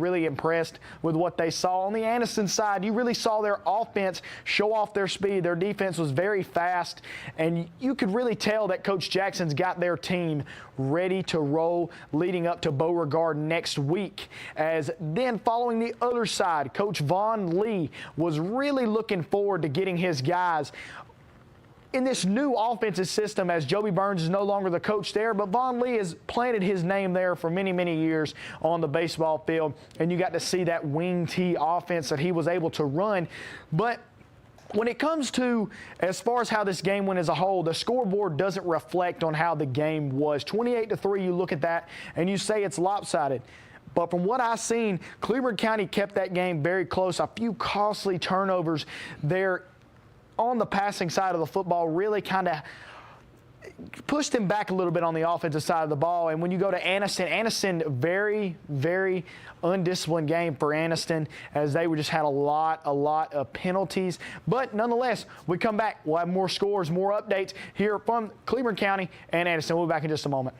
really impressed with what they saw. On the Anniston side, you really saw their offense show off their speed. Their defense was very fast, and you could really tell that Coach Jackson's got their team ready to roll leading up to Beauregard next week. As then following the other side, Coach Vaughn Lee was really looking forward to getting his guys in this new offensive system, as Joby Burns is no longer the coach there, but Vaughn Lee has planted his name there for many, many years on the baseball field, and you got to see that wing T offense that he was able to run. But when it comes to as far as how this game went as a whole, the scoreboard doesn't reflect on how the game was. 28-3, you look at that and you say it's lopsided. But from what I've seen, Cleveland County kept that game very close. A few costly turnovers there on the passing side of the football really kind of pushed him back a little bit on the offensive side of the ball. And when you go to Anniston, very, very undisciplined game for Anniston, as they just had a lot of penalties. But nonetheless, we come back. We'll have more scores, more updates here from Cleveland County and Anniston. We'll be back in just a moment.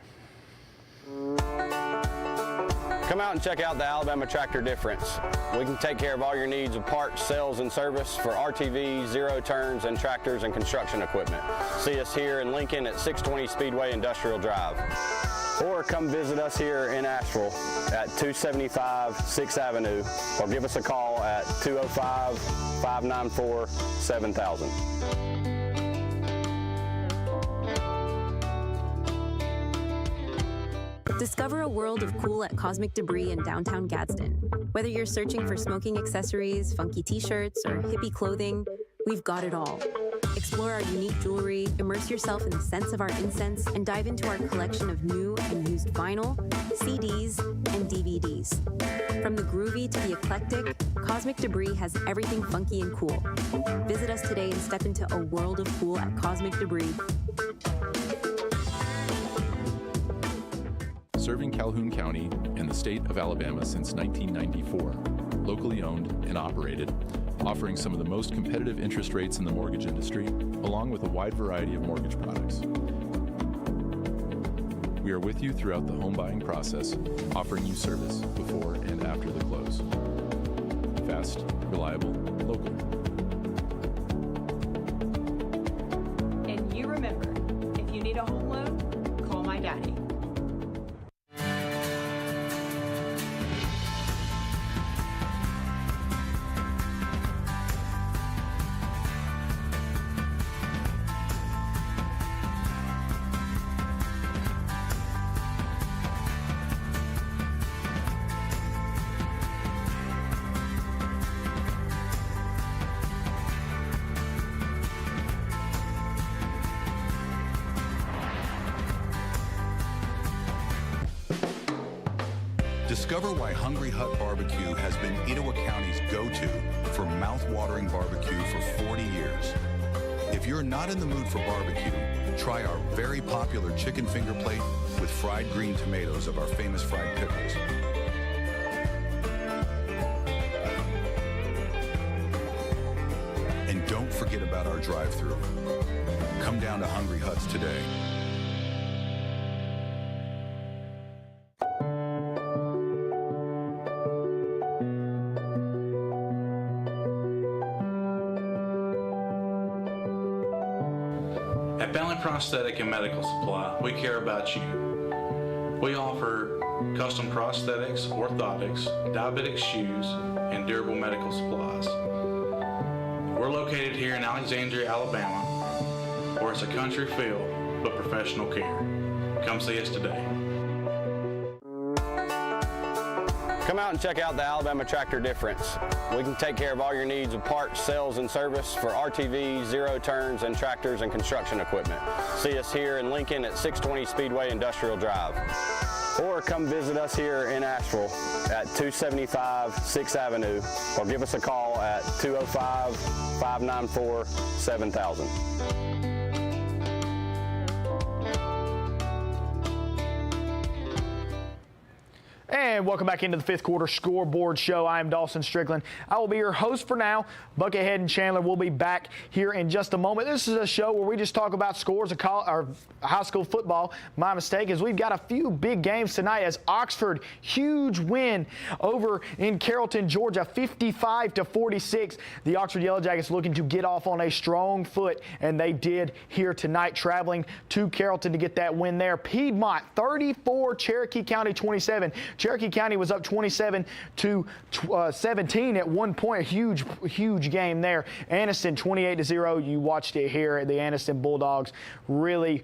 Come out and check out the Alabama Tractor difference. We can take care of all your needs of parts, sales, and service for RTVs, zero turns, and tractors and construction equipment. See us here in Lincoln at 620 Speedway Industrial Drive. Or come visit us here in Asheville at 275 6th Avenue, or give us a call at 205-594-7000. Discover a world of cool at Cosmic Debris in downtown Gadsden. Whether you're searching for smoking accessories, funky t-shirts, or hippie clothing, we've got it all. Explore our unique jewelry, immerse yourself in the scents of our incense, and dive into our collection of new and used vinyl, CDs, and DVDs. From the groovy to the eclectic, Cosmic Debris has everything funky and cool. Visit us today and step into a world of cool at Cosmic Debris. Serving Calhoun County and the state of Alabama since 1994, locally owned and operated, offering some of the most competitive interest rates in the mortgage industry, along with a wide variety of mortgage products. We are with you throughout the home buying process, offering you service before and after the close. Fast, reliable, local. And you remember, if you need a home loan, call my daddy. Discover why Hungry Hut Barbecue has been Etowah County's go-to for mouth-watering barbecue for 40 years. If you're not in the mood for barbecue, try our very popular chicken finger plate with fried green tomatoes of our famous fried pickles. And don't forget about our drive-thru. Come down to Hungry Huts today. At Family Prosthetic and Medical Supply, we care about you. We offer custom prosthetics, orthotics, diabetic shoes, and durable medical supplies. We're located here in Alexandria, Alabama, where it's a country feel but professional care. Come see us today. Come out and check out the Alabama Tractor difference. We can take care of all your needs of parts, sales, and service for RTVs, zero turns, and tractors and construction equipment. See us here in Lincoln at 620 Speedway Industrial Drive. Or come visit us here in Asheville at 275 6th Avenue, or give us a call at 205-594-7000. And And welcome back into the fifth quarter scoreboard show. I am Dawson Strickland. I will be your host for now. Buckethead and Chandler will be back here in just a moment. This is a show where we just talk about scores of high school football. My mistake is we've got a few big games tonight as Oxford, huge win over in Carrollton, Georgia, 55-46. The Oxford Yellow Jackets looking to get off on a strong foot, and they did here tonight, traveling to Carrollton to get that win there. Piedmont, 34, Cherokee County, 27. Cherokee County was up 27-17 at one point. A huge game there. Anniston 28-0. You watched it here. The Anniston Bulldogs, really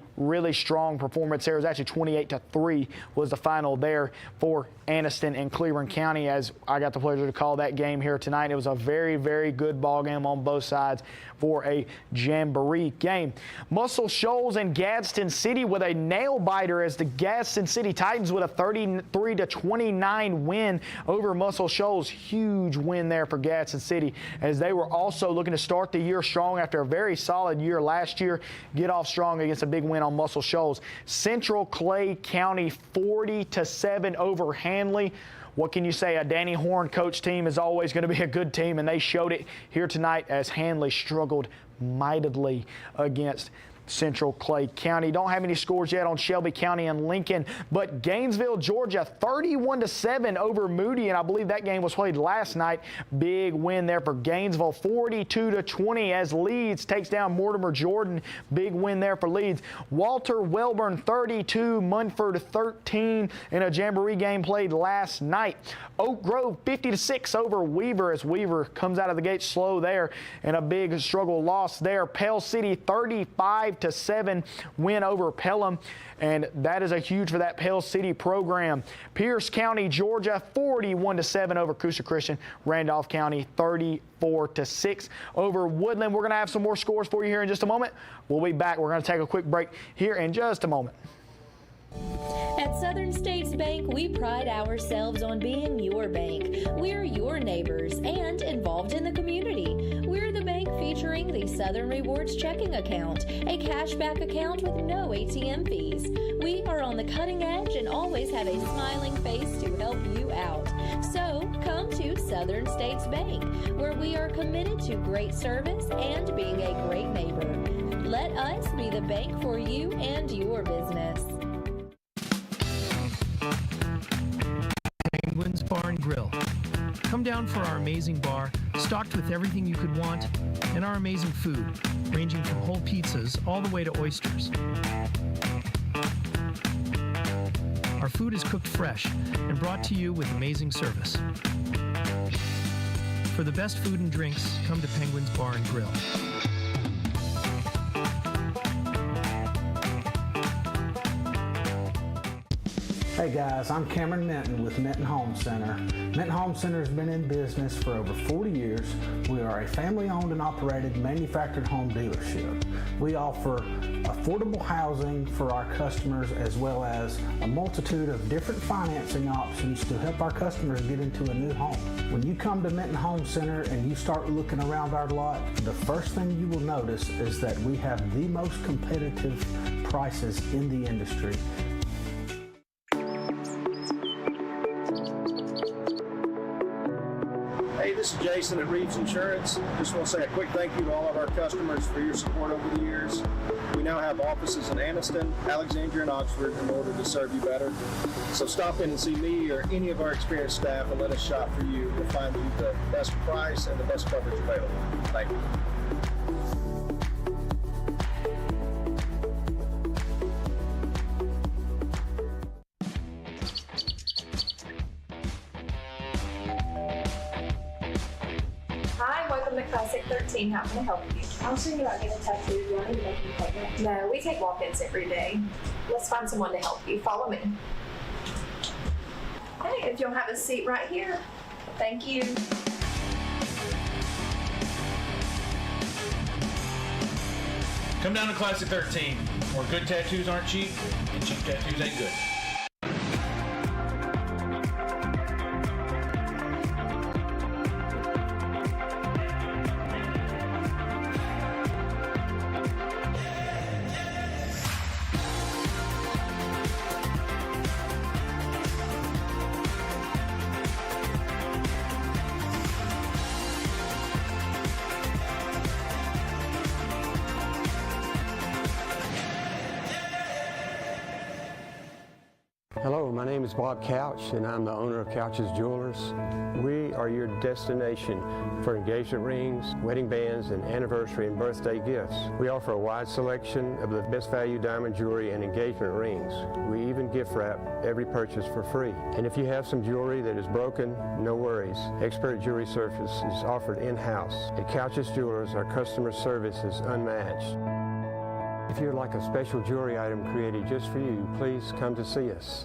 strong performance there. It was actually 28-3 was the final there for Anniston and Cleveland County, as I got the pleasure to call that game here tonight. It was a very good ball game on both sides for a jamboree game. Muscle Shoals and Gadsden City with a nail biter as the Gadsden City Titans with a 33-29 win over Muscle Shoals. Huge win there for Gadsden City, as they were also looking to start the year strong after a very solid year last year. Get off strong against a big win on Muscle Shoals. Central Clay County 40-7 over Hanley. What can you say? A Danny Horn coach team is always going to be a good team, and they showed it here tonight as Hanley struggled mightily against Central Clay County. Don't have any scores yet on Shelby County and Lincoln, but Gainesville, Georgia, 31-7 over Moody, and I believe that game was played last night. Big win there for Gainesville, 42-20 as Leeds takes down Mortimer Jordan. Big win there for Leeds. Walter Wellborn, 32, Munford 13 in a jamboree game played last night. Oak Grove, 50-6 over Weaver, as Weaver comes out of the gate slow there, and a big struggle loss there. Pell City, 35-7 win over Pelham, and that is a huge for that Pell City program. Pierce County, Georgia, 41-7 over Coosa Christian. Randolph County, 34-6 over Woodland. We're going to have some more scores for you here in just a moment. We'll be back. We're going to take a quick break here in just a moment. At Southern States Bank, we pride ourselves on being your bank. We're your neighbors and involved in the community. We're the bank featuring the Southern Rewards checking account, a cashback account with no ATM fees. We are on the cutting edge and always have a smiling face to help you out. So come to Southern States Bank, where we are committed to great service and being a great neighbor. Let us be the bank for you and your business. Penguins Bar and Grill. Come down for our amazing bar, stocked with everything you could want, and our amazing food, ranging from whole pizzas all the way to oysters. Our food is cooked fresh and brought to you with amazing service. For the best food and drinks, come to Penguins Bar and Grill. Hey guys, I'm Cameron Minton with Minton Home Center. Minton Home Center has been in business for over 40 years. We are a family-owned and operated manufactured home dealership. We offer affordable housing for our customers, as well as a multitude of different financing options to help our customers get into a new home. When you come to Minton Home Center and you start looking around our lot, the first thing you will notice is that we have the most competitive prices in the industry. Hey, this is Jason at Reeves Insurance. Just want to say a quick thank you to all of our customers for your support over the years. We now have offices in Anniston, Alexandria, and Oxford in order to serve you better. So stop in and see me or any of our experienced staff and let us shop for you to find you the best price and the best coverage available. Thank you. Hi, welcome to Classic 13. How can I help you? I was thinking about getting a tattoo. Do I need to make an appointment? No, we take walk-ins every day. Let's find someone to help you. Follow me. Okay, if you'll have a seat right here. Thank you. Come down to Classic 13, where good tattoos aren't cheap and cheap tattoos ain't good. name is Bob Couch, and I'm the owner of Couch's Jewelers. We are your destination for engagement rings, wedding bands, and anniversary and birthday gifts. We offer a wide selection of the best value diamond jewelry and engagement rings. We even gift wrap every purchase for free. And if you have some jewelry that is broken, no worries. Expert jewelry service is offered in-house. At Couch's Jewelers, our customer service is unmatched. If you'd like a special jewelry item created just for you, please come to see us.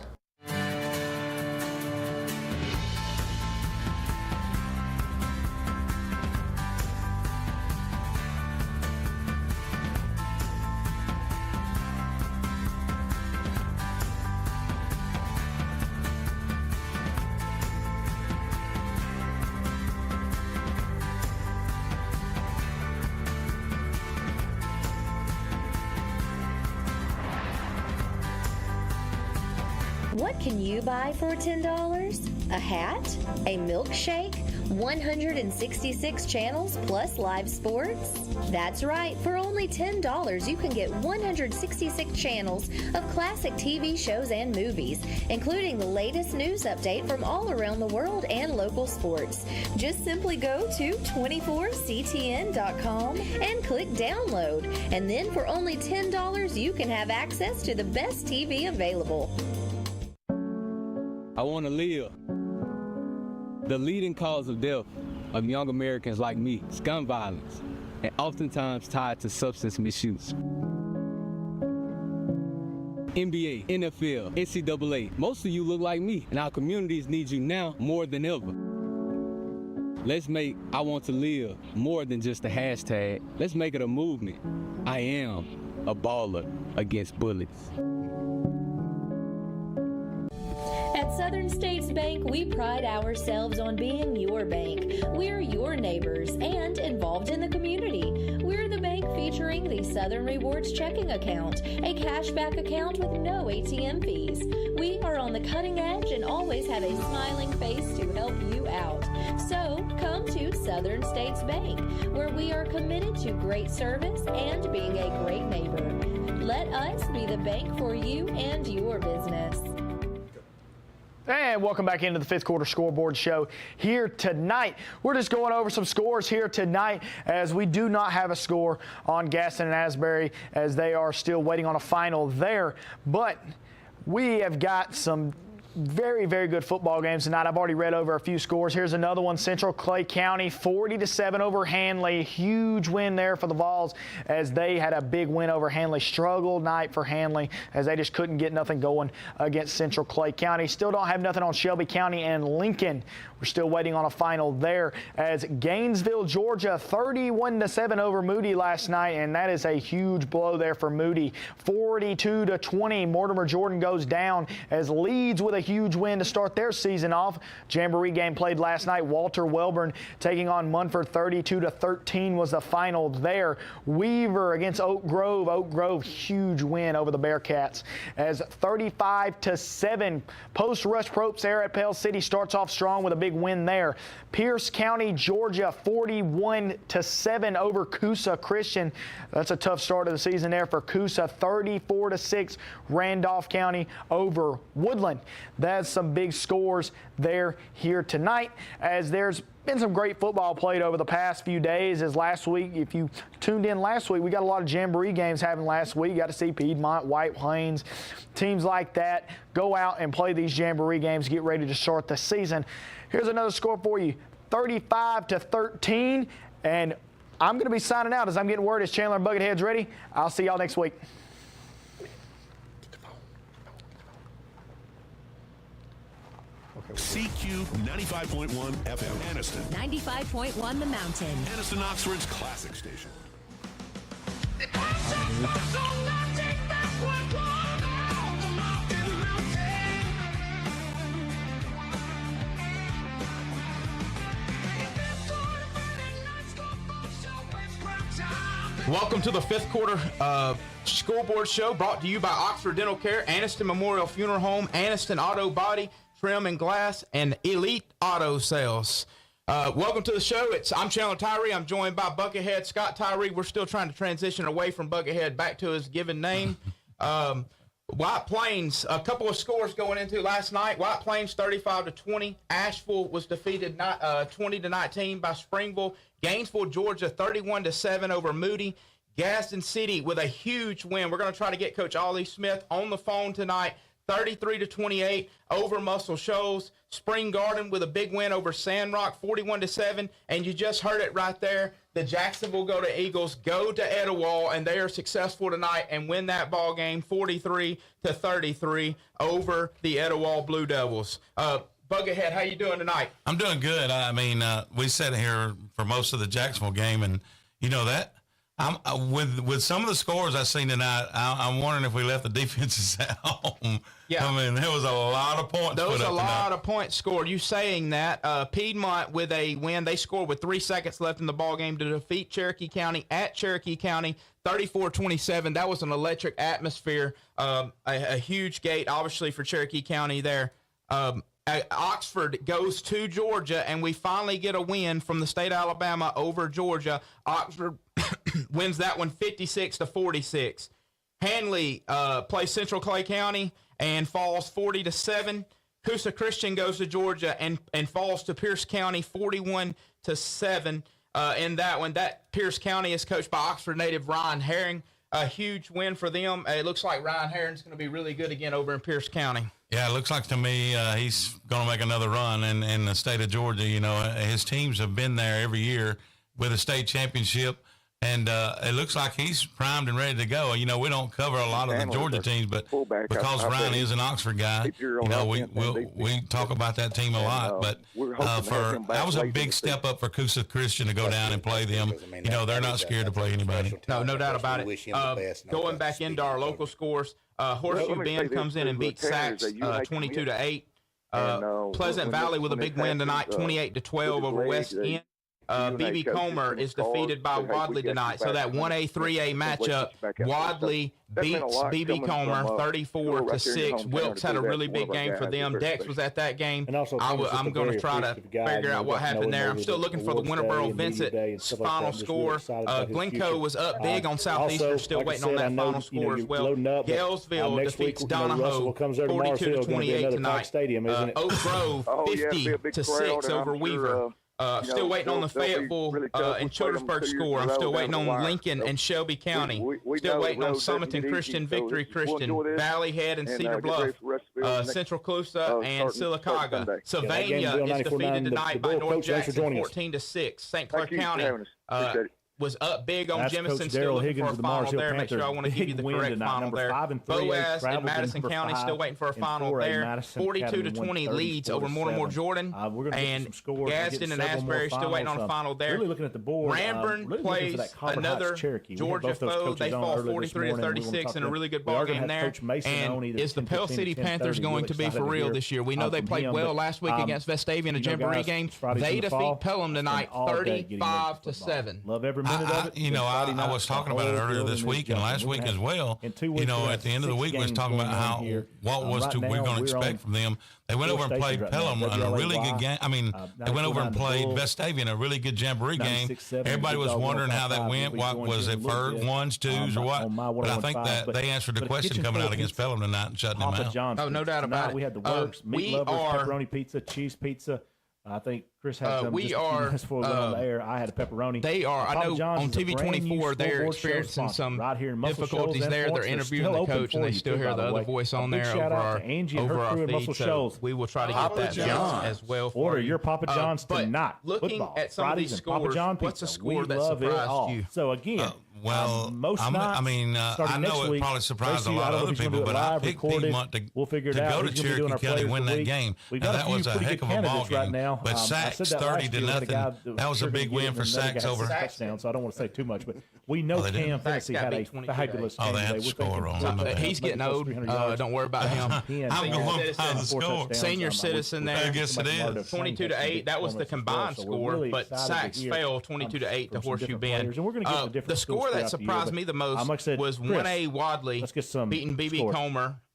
What can you buy for $10? A hat? A milkshake? 166 channels plus live sports? That's right, for only $10 you can get 166 channels of classic TV shows and movies, including the latest news update from all around the world and local sports. Just simply go to 24ctn.com and click download, and then for only $10 you can have access to the best TV available. I want to live. The leading cause of death of young Americans like me is gun violence, and oftentimes tied to substance misuse. NBA, NFL, NCAA, most of you look like me, and our communities need you now more than ever. Let's make I Want to Live more than just a hashtag. Let's make it a movement. I am a baller against bullets. At Southern States Bank, we pride ourselves on being your bank. We're your neighbors and involved in the community. We're the bank featuring the Southern Rewards checking account, a cashback account with no ATM fees. We are on the cutting edge and always have a smiling face to help you out. So come to Southern States Bank, where we are committed to great service and being a great neighbor. Let us be the bank for you and your business. And welcome back into the fifth quarter scoreboard show here tonight. We're just going over some scores here tonight, as we do not have a score on Gaston and Asbury, as they are still waiting on a final there. But we have got some very, very good football games tonight. I've already read over a few scores. Here's another one. Central Clay County 40-7 over Hanley. Huge win there for the Vols, as they had a big win over Hanley. Struggled night for Hanley, as they just couldn't get nothing going against Central Clay County. Still don't have nothing on Shelby County and Lincoln. We're still waiting on a final there, as Gainesville, Georgia 31-7 over Moody last night, and that is a huge blow there for Moody. 42-20. Mortimer Jordan goes down, as Leeds with a huge win to start their season off. Jamboree game played last night. Walter Welborn taking on Munford. 32-13 was the final there. Weaver against Oak Grove. Oak Grove, huge win over the Bearcats, as 35-7. Post Rush Propes there at Pale City starts off strong with a big win there. Pierce County, Georgia 41-7 over Coosa Christian. That's a tough start of the season there for Coosa. 34-6 Randolph County over Woodland. That's some big scores there here tonight, as there's been some great football played over the past few days. As last week, if you tuned in last week, we got a lot of Jamboree games happening last week. You got to see Piedmont, White Plains, teams like that go out and play these Jamboree games, get ready to start the season. Here's another score for you, 35-13, and I'm going to be signing out as I'm getting word as Chandler and Buckethead's ready. I'll see y'all next week. CQ 95.1 FM, Anniston. 95.1 The Mountain. Anniston Oxford's classic station. Welcome to the fifth quarter scoreboard show, brought to you by Oxford Dental Care, Anniston Memorial Funeral Home, Anniston Auto Body, Trim and Glass, and Elite Auto Sales. Welcome to the show. I'm Chandler Tyree. I'm joined by Buckethead Scott Tyree. We're still trying to transition away from Buckethead back to his given name. White Plains, a couple of scores going into last night. White Plains 35-20. Asheville was defeated 20-19 by Springville. Gainesville, Georgia 31-7 over Moody. Gadsden City with a huge win. We're going to try to get Coach Ollie Smith on the phone tonight. 33-28 over Muscle Shoals. Spring Garden with a big win over Sandrock, 41-7. And you just heard it right there. The Jacksonville Go to Eagles go to Etowah, and they are successful tonight and win that ball game 43-33 over the Etowah Blue Devils. Buckethead, how you doing tonight? I'm doing good. I mean, we sat here for most of the Jacksonville game, and you know that. With some of the scores I've seen tonight, I'm wondering if we left the defenses at home. Yeah. I mean, there was a lot of points There was put up a lot tonight. of points scored. You saying that. Piedmont with a win. They scored with 3 seconds left in the ball game to defeat Cherokee County at Cherokee County, 34-27. That was an electric atmosphere. A huge gate, obviously, for Cherokee County there. Oxford goes to Georgia, and we finally get a win from the state of Alabama over Georgia. Oxford wins that one 56-46. Hanley plays Central Clay County and falls 40-7. Coosa Christian goes to Georgia and falls to Pierce County 41-7 in that one. That Pierce County is coached by Oxford native Ryan Herring. A huge win for them. It looks like Ryan Herring's going to be really good again over in Pierce County. Yeah, it looks like to me he's going to make another run in the state of Georgia. You know, his teams have been there every year with a state championship, and it looks like he's primed and ready to go. You know, we don't cover a lot of the Georgia teams, but because Ryan is an Oxford guy, you know, we talk about that team a lot. But that was a big step up for Coosa Christian to go down and play them. You know, they're not scared to play anybody. No doubt about it. Going back into our local scores, Horseshoe Bend comes in and beats Sachs 22-8. Pleasant Valley with a big win tonight, 28-12 over West End. BB Comer is defeated by Wadley tonight. So that 1A, 3A matchup, Wadley beats BB Comer 34-6. Wilkes had a really big game for them. Dex was at that game. I'm going to try to figure out what happened there. I'm still looking for the Winterboro Vincent final score. Glencoe was up big on Southeastern, still waiting on that final score as well. Galesville defeats Donahoe 42-28 tonight. Oak Grove 50-6 over Weaver. Still waiting on the Fayetteville and Childersburg score. I'm still waiting on Lincoln and Shelby County. Still waiting on Summerton Christian, Victory Christian, Valley Head and Cedar Bluff, Central Coosa and Sylacauga. Sylvania is defeated tonight by North Jackson 14-6. St. Clair County was up big on Jemison, still looking for a final there. Make sure I want to give you the correct final there. Boaz in Madison County still waiting for a final there. 42-20 leads over Mortimer Jordan. And Gadsden and Asbury still waiting on a final there. Ranburn plays another Georgia foe. They fall 43-36 in a really good ball game there. And is the Pell City Panthers going to be for real this year? We know they played well last week against Vestavia in a Jamboree game. They defeat Pelham tonight 35-7. Love every minute of it. You know, I was talking about it earlier this week and last week as well. You know, at the end of the week, we was talking about what we're going to expect from them. They went over and played Pelham in a really good game. I mean, they went over and played Vestavia in a really good Jamboree game. Everybody was wondering how that went. What was it, first, ones, twos, or what? But I think that they answered the question coming out against Pelham tonight and shutting them out. Oh, no doubt about it. We had the works, meat lovers, pepperoni pizza, cheese pizza. I think Chris had some we are before we went on the air. I had a pepperoni. They are. I know on TV 24 they're experiencing some difficulties there. They're interviewing the coach and they still hear the other voice on there over our feed. So we will try to get that done as well for you. Order your Papa John's tonight. Looking at some of these scores, what's a score that surprised you? So again, well, most I know it probably surprised a lot of other people, but I picked Piedmont to go to Cherokee County and win that game. Now, that was a heck of a ball game. But Sachs 30-0, that was a big win for Sachs over. Touchdown, so I don't want to say too much, but we know Cam Tennessee had a fabulous game. Oh, they had the score wrong. He's getting old. Don't worry about him. I'm going by the score. Senior citizen there. I guess it is. 22-8. That was the combined score, but Sachs fell 22-8 to Horseshoe Bend. The score that surprised me the most was 1A Wadley beating BB Comer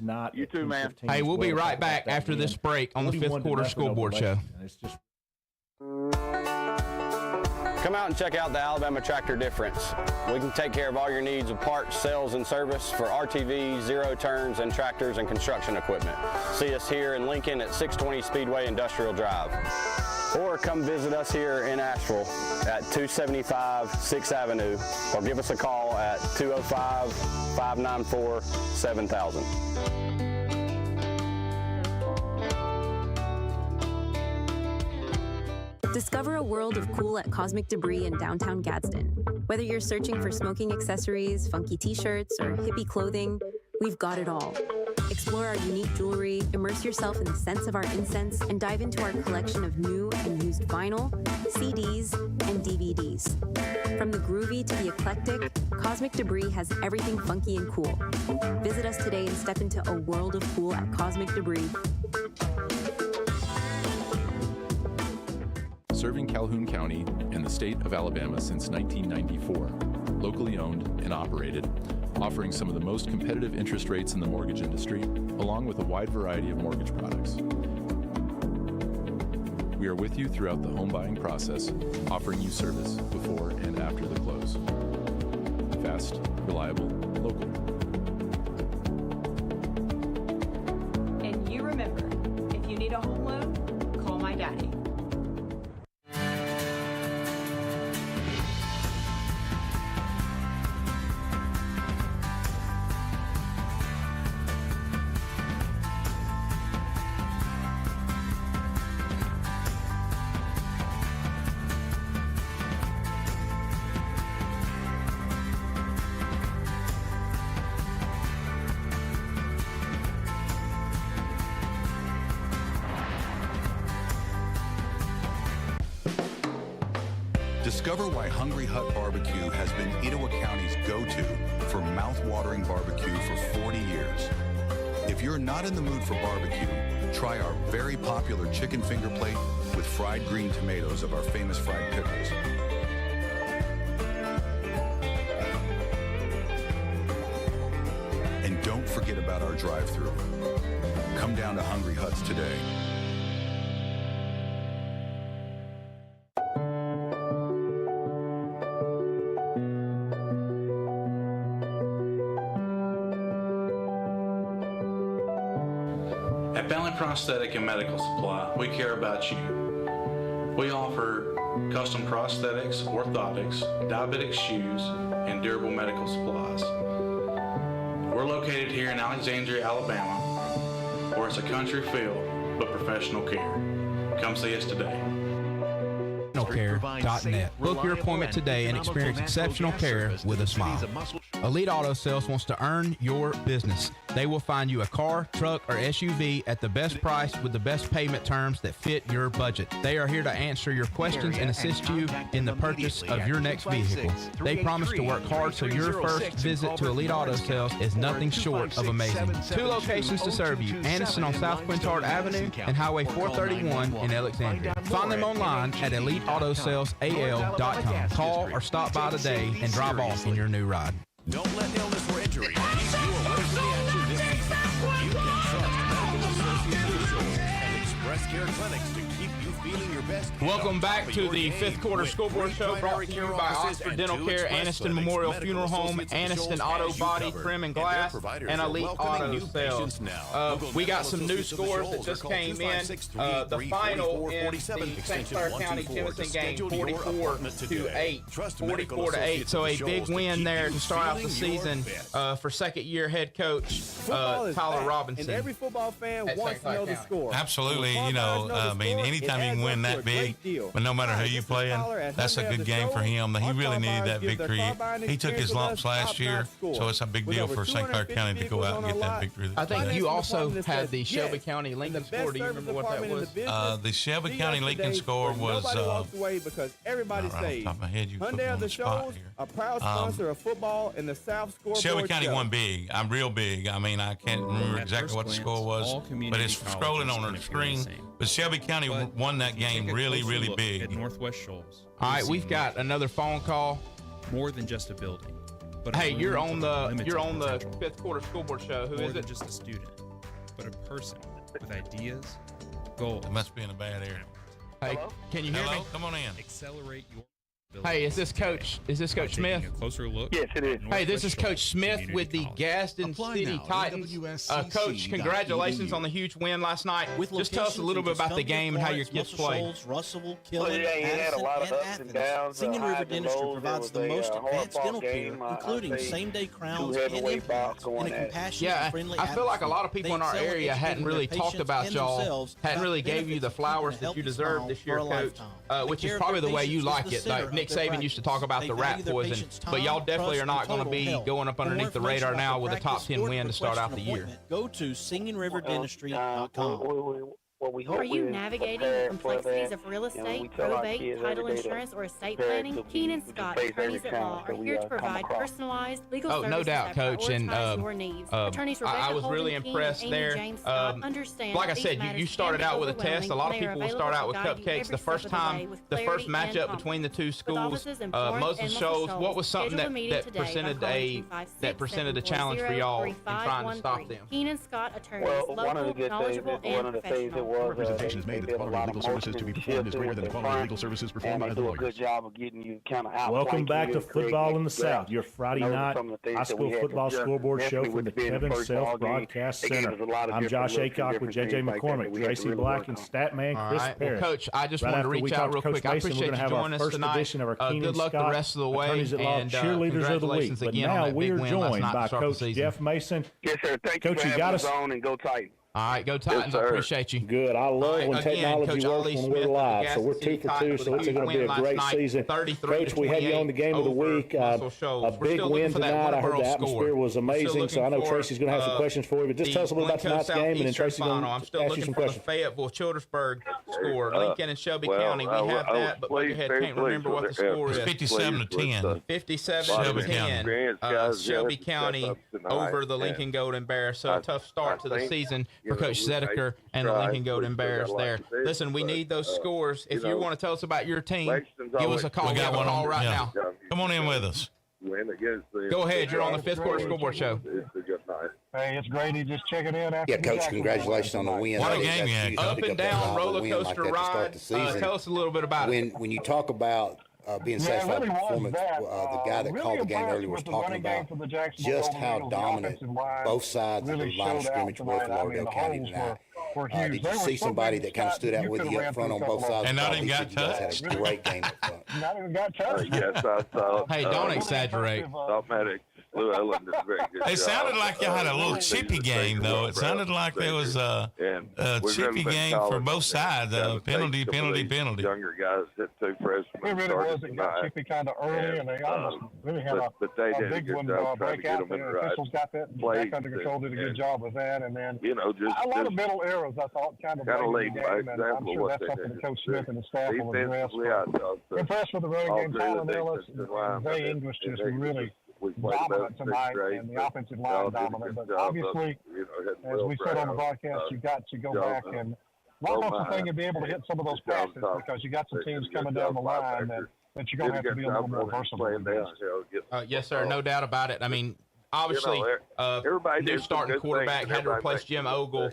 tonight. You too, man. Hey, we'll be right back after this break on the Fifth Quarter School Board Show. It's just Come out and check out the Alabama Tractor difference. We can take care of all your needs of parts, sales, and service for RTVs, zero turns, and tractors and construction equipment. See us here in Lincoln at 620 Speedway Industrial Drive. Or come visit us here in Asheville at 275 6th Avenue, or give us a call at 205-594-7000. Discover a world of cool at Cosmic Debris in downtown Gadsden. Whether you're searching for smoking accessories, funky t-shirts, or hippie clothing, we've got it all. Explore our unique jewelry, immerse yourself in the scents of our incense, and dive into our collection of new and used vinyl, CDs, and DVDs. From the groovy to the eclectic, Cosmic Debris has everything funky and cool. Visit us today and step into a world of cool at Cosmic Debris. Serving Calhoun County and the state of Alabama since 1994. Locally owned and operated, offering some of the most competitive interest rates in the mortgage industry, along with a wide variety of mortgage products. We are with you throughout the home buying process, offering you service before and after the close. Fast, reliable, local. And you remember, if you need a home loan, call my daddy. Discover why Hungry Hut Barbecue has been Etowah County's go-to for mouth-watering barbecue for 40 years. If you're not in the mood for barbecue, try our very popular chicken finger plate with fried green tomatoes of our famous fried pickles. And don't forget about our drive-thru. Come down to Hungry Huts today. At Bentley Prosthetic and Medical Supply, we care about you. We offer custom prosthetics, orthotics, diabetic shoes, and durable medical supplies. We're located here in Alexandria, Alabama, where it's a country feel but professional care. Come see us today. Care.net. Book your appointment today and experience exceptional care with a smile. Elite Auto Sales wants to earn your business. They will find you a car, truck, or SUV at the best price with the best payment terms that fit your budget. They are here to answer your questions and assist you in the purchase of your next vehicle. They promise to work hard so your first visit to Elite Auto Sales is nothing short of amazing. 2 locations to serve you, Aniston on South Quintard Avenue and Highway 431 in Alexandria. Find them online at EliteAutoSalesAL.com. Call or stop by today and drive off in your new ride. Don't let illness or injury keep you away from the action this season. You can trust Medical Associate Blue Shield and Express Care Clinics to keep you feeling your best. Welcome back to the fifth quarter school board show brought to you by Oxford Dental Care, Aniston Memorial Funeral Home, Aniston Auto Body, Trim and Glass, and Elite Auto Sales. We got some new scores that just came in. The final in the St. Clair County Tennyson game, 44-8. 44-8. So a big win there to start out the season for second-year head coach Tyler Robinson. And every football fan wants to know the score. Absolutely. You know, I mean, anytime you can win that big, but no matter who you playing, that's a good game for him. He really needed that victory. He took his lumps last year, so it's a big deal for St. Clair County to go out and get that victory. I think you also had the Shelby County Lincoln score. Do you remember what that was? The Shelby County Lincoln score was because everybody right off the top of my head. You put me Hyundai on the spot shows, here. a proud sponsor of football in the South Scoreboard Shelby County show. won big. I'm real big. I mean, I can't remember exactly what the score was, but it's scrolling on the screen. But Shelby County won that game really, really big. At Northwest Shoals. All right, we've got another phone call. More than just a building. But hey, you're on the fifth quarter school board show. Who More is than it? Just a student, but a person with ideas, goals. It must be in a bad area. Hey, can you hear me? Come on in. Accelerate your. Hey, is this Coach Smith? A closer look. Yes, it is. Hey, this is Coach Smith with the Gaston City Titans. Coach, congratulations on the huge win last night. Just tell us a little bit about the game and how your kids played. Russell, Killen, had a lot of ups and downs. Singing River Dentistry provides the most advanced dental care, including same-day crowns and implants, and a compassionate and friendly I feel like a lot of people in our area hadn't really talked about y'all, hadn't really gave you the flowers that you deserve this year, Coach, which is probably the way you like it. Like Nick Saban used to talk about the rat poison, but y'all definitely are not going to be going up underneath the radar now with a top 10 win to start out the year. Go to singingriverdentistry.com. what we hope Are you is navigating the prepared for complexities that. of real You know, we estate, tell our probate, kids title every day insurance, that or estate prepared planning? to Keen and be- Scott, face every attorneys at law, challenge are that we, here to come provide across. personalized legal Oh, services no doubt, that Coach. And prioritize your needs. Attorneys I Rebecca was really Holden King impressed and Amy there. James Scott understand Like I that these said, matters you started can be out with a test. A lot of overwhelming, and people they are start out with available to guide you cupcakes. The every first step of the way time, with the first clarity and matchup between the two schools, offices in Florence Muscle and Shoals. Muscle What was Shoals. something Schedule a meeting that today by presented calling that presented a challenge for y'all in trying to stop them? Keen and Scott attorneys, Well, one of the local, good things, knowledgeable, one of and the things it professional. was, Representation is made that the quality of legal services to be performed is greater than the quality of legal services performed by and other they do a good lawyers. job of getting you kind of out. Welcome back to Football in the South, your Friday night high school football scoreboard show from the Kevin Self Broadcast Center. I'm Josh Aycock with JJ McCormick, Tracy Black, and Statman Chris Parrish. Well, Coach, I just Right wanted to after we reach talk out to real Coach quick. I Mason, we're appreciate gonna you have our joining us first tonight. edition of our Keenan Good luck the Scott rest of the way. Attorneys at Law And Cheerleaders of the Week. congratulations But again on now that we big are win last joined night by to start the Coach season. Jeff Mason. Yes, sir. Thank you Coach, for you having got us us on, and go Titans. All right, go Titans. I appreciate you. Good. I love when technology works when we're live. So we're 2 for 2. So it's going to be a great season. Coach, we had you on the game of the week. A big win tonight. I heard the atmosphere was amazing. So I know Tracy's going to have some questions for you. But just tell us a little about tonight's game, and then Tracy's going to ask you some questions. Fayetteville Childersburg score. Lincoln and Shelby County. We have that, but go ahead. Can't remember what the score is. 57-10. 57-10. Shelby County over the Lincoln Golden Bears. So a tough start to the season for Coach Zedeker and the Lincoln Golden Bears there. Listen, we need those scores. If you want to tell us about your team, give us a call. We got one on right now. Come on in with us. Go ahead. You're on the Fifth Quarter Scoreboard Show. Hey, it's Grady just checking in. After Yeah, Coach, congratulations on the win. What a game you had, Up and down roller coaster ride. Tell us a little bit about it. When you talk about being satisfied with the performance, the guy that called the game earlier was talking about just how dominant both sides of the line of scrimmage were for Lauderdale County tonight. Did you see somebody that kind of stood out with you up front on both sides? And not even got touched. Had a great game up front. Not even got touched. Yes, I saw. Hey, don't exaggerate. Automatic. Lou Ellen did a very good It job. sounded like y'all had a little chippy game, though. It sounded like there was a chippy game for both sides. Penalty. Younger guys hit 2 freshmen. It really was. It got chippy kind of early, and they almost really had a big one break out there. Officials got that back under control, did a good job with that, and then just a lot of middle errors, I thought, kind of late in the game, and I'm sure that's something that Coach Smith and the staff will address. Impressed with the running game. Colin Ellis and Zay English just really dominant tonight, and the offensive line dominant. But obviously, as we said on the broadcast, you got to go back and not off the thing and be able to hit some of those passes, because you got some teams coming down the line that you're going to have to be a little more versatile. Yes, sir. No doubt about it. I mean, obviously, new starting quarterback had to replace Jim Ogle.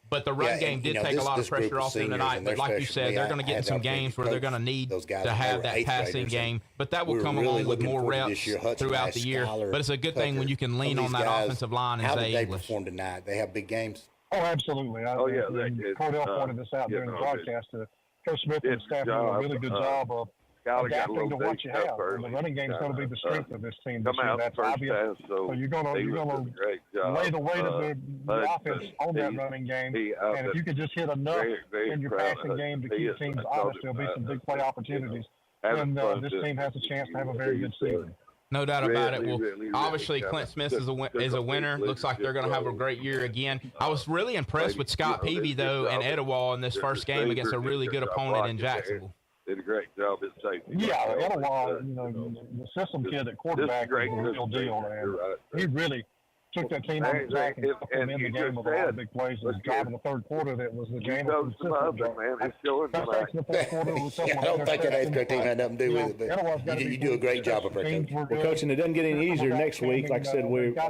But the run game did take a lot of pressure off them tonight. But like you said, they're going to get in some games where they're going to need to have that passing game. But that will come along with more reps throughout the year. But it's a good thing when you can lean on that offensive line and How say did they English. perform tonight? They have big games. Oh, absolutely. Cordell pointed this out during the broadcast. Coach Smith and the staff did a really good job of adapting to what you have. And the running game is going to be the strength of this team this year. That's obvious. So you're going to lay the weight of the offense on that running game. And if you can just hit enough in your passing game to keep teams honest, there'll be some big play opportunities. And this team has a chance to have a very good season. No doubt about it. Well, obviously, Clint Smith is a winner. Looks like they're going to have a great year again. I was really impressed with Scott Peavy, though, and Etowah in this first game against a really good opponent in Jacksonville. Did a great job at safety. Yeah, Etowah, the system kid at quarterback is a real deal, man. He really took that team on his back and took them in the game with a lot of big plays. It was driving the third quarter that was the game of consistency. I don't think that eighth grade team had nothing to do with it, but you do a great job up there, Coach. Well, Coach, and it doesn't get any easier next week. Like I said, I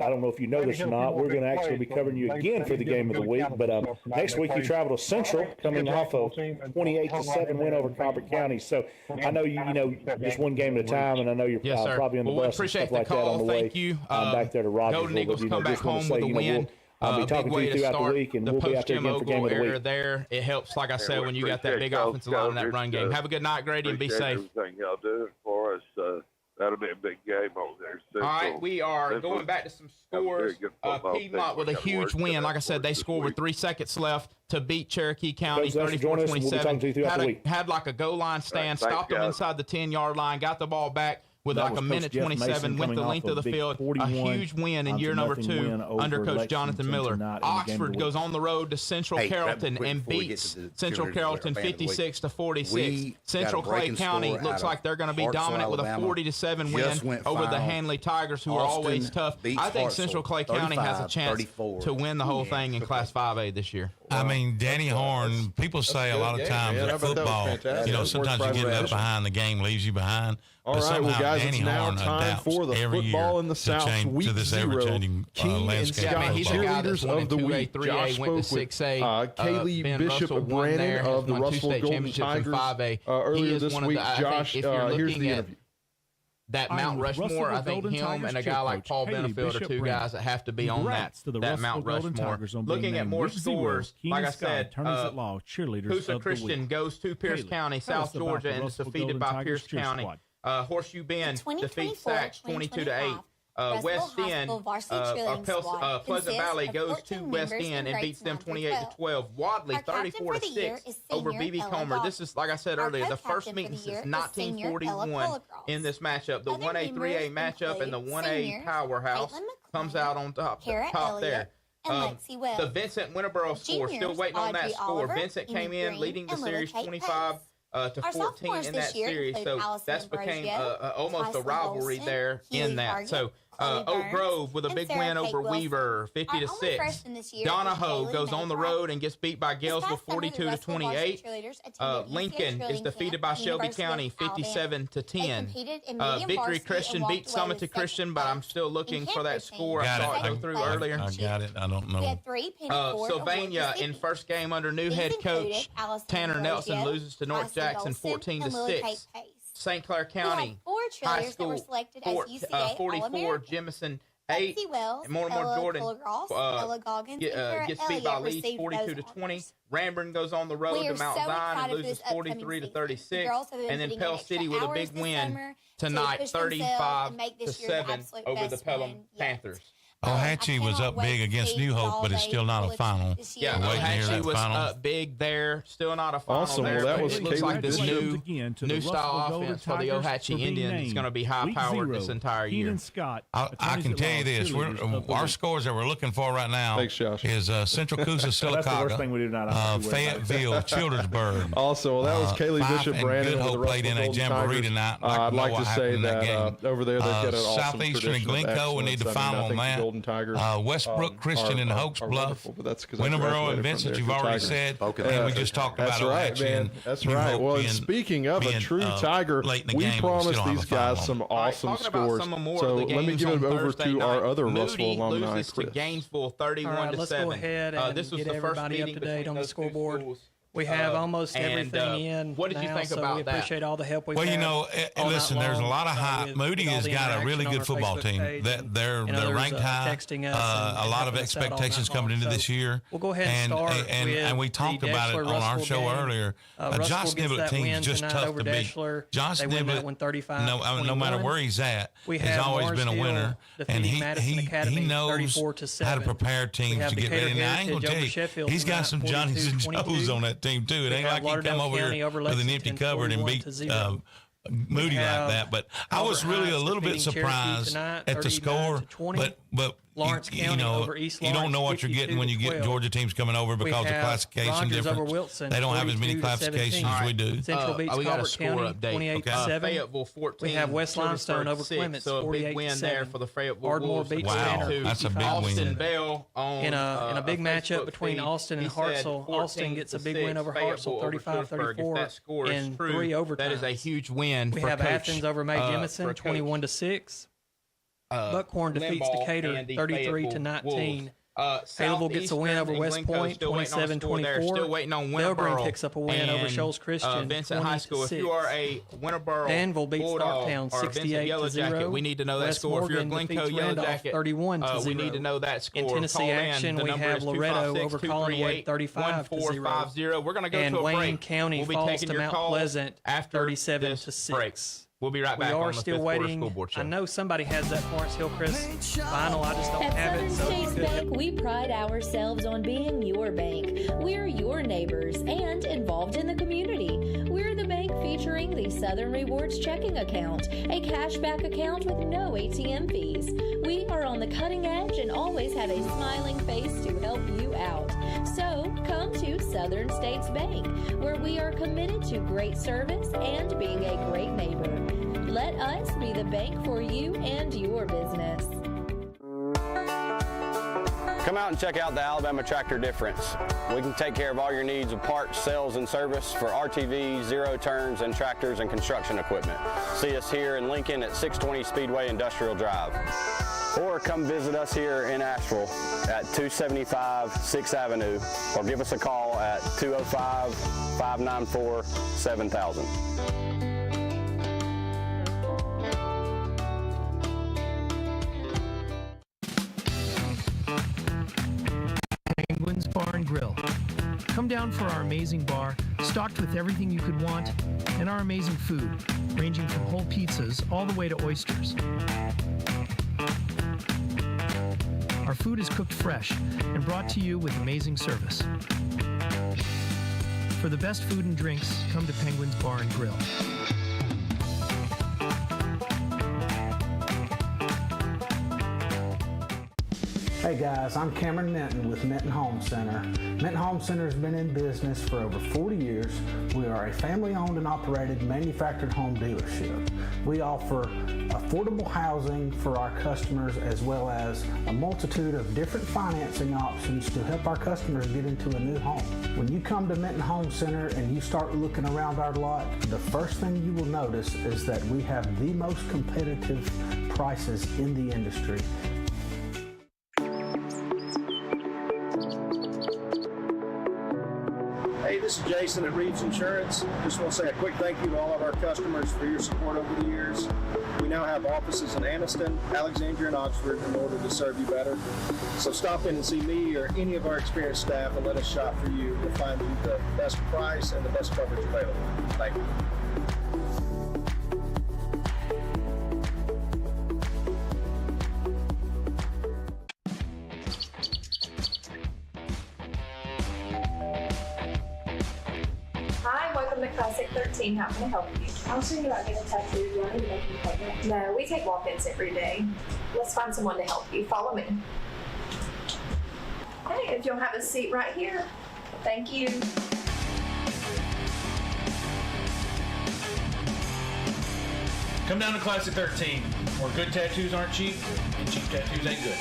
don't know if you know this or not, we're going to actually be covering you again for the game of the week. But next week you travel to Central, coming off of 28-7 win over Copper County. So I know you know just one game at a time, and I know you're probably on the bus and stuff like that on the way back there to Rogersville. Come back home with a win. I'll be talking to you throughout the week, and we'll be out there again for game of the week. There, it helps, like I said, when you got that big offensive line in that run game. Have a good night, Grady, and be safe. Everything y'all doing for us. That'll be a big game over there. All right, we are going back to some scores. Piedmont with a huge win. Like I said, they scored with 3 seconds left to beat Cherokee County 34-27. Had like a goal line stand, stopped them inside the 10-yard line, got the ball back. with That like was a Coach minute Jeff 27, Mason went the coming length off of the a big field. 41 a huge win in year number 2 win under over Coach Jonathan Lexington Miller. tonight in the game of the Oxford week. goes on the road to Central Carrollton and beats Central Carrollton 56-46. Central Clay County looks like they're going to be dominant with a 40-7 win over the Hanley Tigers, who are always tough. I think Central Clay County has a chance to win the whole thing in Class 5A this year. I mean, Danny Horn, people say a lot of times that football, sometimes you get left behind, the game leaves you behind. All right, well, guys, it's now time for the Football in the South Week 0. King and Scott, cheerleaders of the week. Josh spoke with Kaylee Bishop Brannon of the Russell Golden Tigers earlier this week. Josh, here's the interview. That Mount Rushmore, I think him and a guy like Paul Benefield are two guys that have to be on that Mount Rushmore. Looking at more scores, like I said, Coosa Christian goes to Pierce County, South Georgia, and is defeated by Pierce County. Horseshoe Bend defeats Sachs 22-8. West End, Pleasant Valley goes to West End and beats them 28-12. Wadley 34-6 over BB Comer. This is, like I said earlier, the first meeting since 1941 in this matchup. The 1A, 3A matchup and the 1A powerhouse comes out on top there. The Vincent Winterboro score, still waiting on that score. Vincent came in leading the series 25 to 14 in that series, so that's became almost a rivalry there in that. So Oak Grove with a big win over Weaver, 50-6. Donahoe goes on the road and gets beat by Galesville, 42-28. Lincoln is defeated by Shelby County, 57-10. Victory Christian beats Summit Christian, but I'm still looking for that score I saw it go through earlier. I got it. I don't know. Sylvania in first game under new head coach Tanner Nelson loses to North Jackson 14-6. St. Clair County High School 44, Jemison 8, and Mortimer Jordan gets beat by Leeds 42-20. Ranburn goes on the road to Mount Zion and loses 43-36, and then Pell City with a big win tonight, 35-7 over the Pelham Panthers. Ohatchee was up big against New Hope, but it's still not a final. Yeah, Ohatchee was up big there, still not a final. Awesome. There. Well, that was it looks like this new style offense for the Ohatchee Indians is going to be high-powered this entire year. I can tell you this: our scores that we're looking for right now is Central Coosa, Sylacauga, Fayetteville, Childersburg. Also, that was Kaylee Bishop Brandon of the played in a Russell jamboree Golden tonight. I'd like to say that over there they've got an awesome Southeastern and Glencoe, we need to final on that. Westbrook Christian and Hoax Bluff, Winterboro and Vincent, you've already said, and we just talked about Ohatchee. That's right. Well, speaking of a true Tiger, we promised these guys some awesome scores. So let me give it over to our other Russell alumni, loses to Gainesville 31-7. Let's go ahead and this was get the first everybody up meeting to date on the scoreboard. Schools. We have almost everything in. What did you think about we that? appreciate all the help we've had. Well, you know, listen, there's a lot of high. Moody has got a really good football team. They're ranked high. A lot of expectations coming into this year. We'll go ahead and start and we talked about it on our show earlier. John Sniblett team is just tough to beat. John Sniblett, no matter where he's at, has always been a winner, and he knows how to prepare teams to get ready. Now, I ain't gonna tell you, he's got some Johnnies and Joes on that team too. It ain't like he come over here with an empty cupboard and beat Moody like that. But I was really a little bit surprised at the score. But Lawrence you County know, over East you don't know what you're getting when you get Georgia teams coming over because of classification difference. They don't have as many classifications as we do. Central beats we got a Colbert score County, update. 28-7. Fayetteville 14. We have West Limestone over 6, Clements, so a big win there 48-7. for the Fayetteville Ardmore Wolves. beats Wow, Tanner. that's a big Austin win. Bell on in a big matchup Facebook between feed, Austin and he said Hartselle. Austin gets a big win over Hartselle, 35-34 that score is in true, 3 overtimes. That is a huge win. We for have Coach, Athens over May Jemison, 21-6. Buckhorn defeats Decatur, 33-19. Haleville gets a win over West Point, 27-24. Belgreen picks up a win over Shoals Christian, Vincent High School. If you are a Winterboro Danville beats Bulldog Starktown, or Vincent Yellow Jacket, 68-0. we need to know that West score. If you're a Morgan Glencoe defeats Yellow Randolph, Jacket, 31-0. we need to know that score. In Tennessee action, we have Loretto over Collinwood, 35-0. We're going to go and to a break. Wayne County we'll be falls taking to your Mount calls Pleasant, after 37-6. We'll be right back. We are on the still Fifth Quarter waiting. Scoreboard Show. I know somebody has that Florence Hillcrest vinyl. I just don't have it. So Chase Bank, we pride ourselves on being your bank. We're your neighbors and involved in the community. We're the bank featuring the Southern Rewards checking account, a cashback account with no ATM fees. We are on the cutting edge and always have a smiling face to help you out. So come to Southern States Bank, where we are committed to great service and being a great neighbor. Let us be the bank for you and your business. Come out and check out the Alabama Tractor difference. We can take care of all your needs of parts, sales, and service for RTVs, zero turns, and tractors and construction equipment. See us here in Lincoln at 620 Speedway Industrial Drive. Or come visit us here in Asheville at 275 6th Avenue, or give us a call at 205-594-7000. Penguins Bar and Grill. Come down for our amazing bar, stocked with everything you could want, and our amazing food, ranging from whole pizzas all the way to oysters. Our food is cooked fresh and brought to you with amazing service. For the best food and drinks, come to Penguins Bar and Grill. Hey guys, I'm Cameron Minton with Minton Home Center. Minton Home Center has been in business for over 40 years. We are a family-owned and operated manufactured home dealership. We offer affordable housing for our customers as well as a multitude of different financing options to help our customers get into a new home. When you come to Minton Home Center and you start looking around our lot, the first thing you will notice is that we have the most competitive prices in the industry. Hey, this is Jason at Reeves Insurance. Just want to say a quick thank you to all of our customers for your support over the years. We now have offices in Anniston, Alexandria, and Oxford in order to serve you better. So stop in and see me or any of our experienced staff and let us shop for you to find you the best price and the best coverage available. Thank you. Hi, welcome to Classic 13. How can I help you? I was thinking about getting a tattoo. Do I need to make an appointment? No, we take walk-ins every day. Let's find someone to help you. Follow me. Hey, if you'll have a seat right here. Thank you. Come down to Classic 13, where good tattoos aren't cheap, and cheap tattoos ain't good.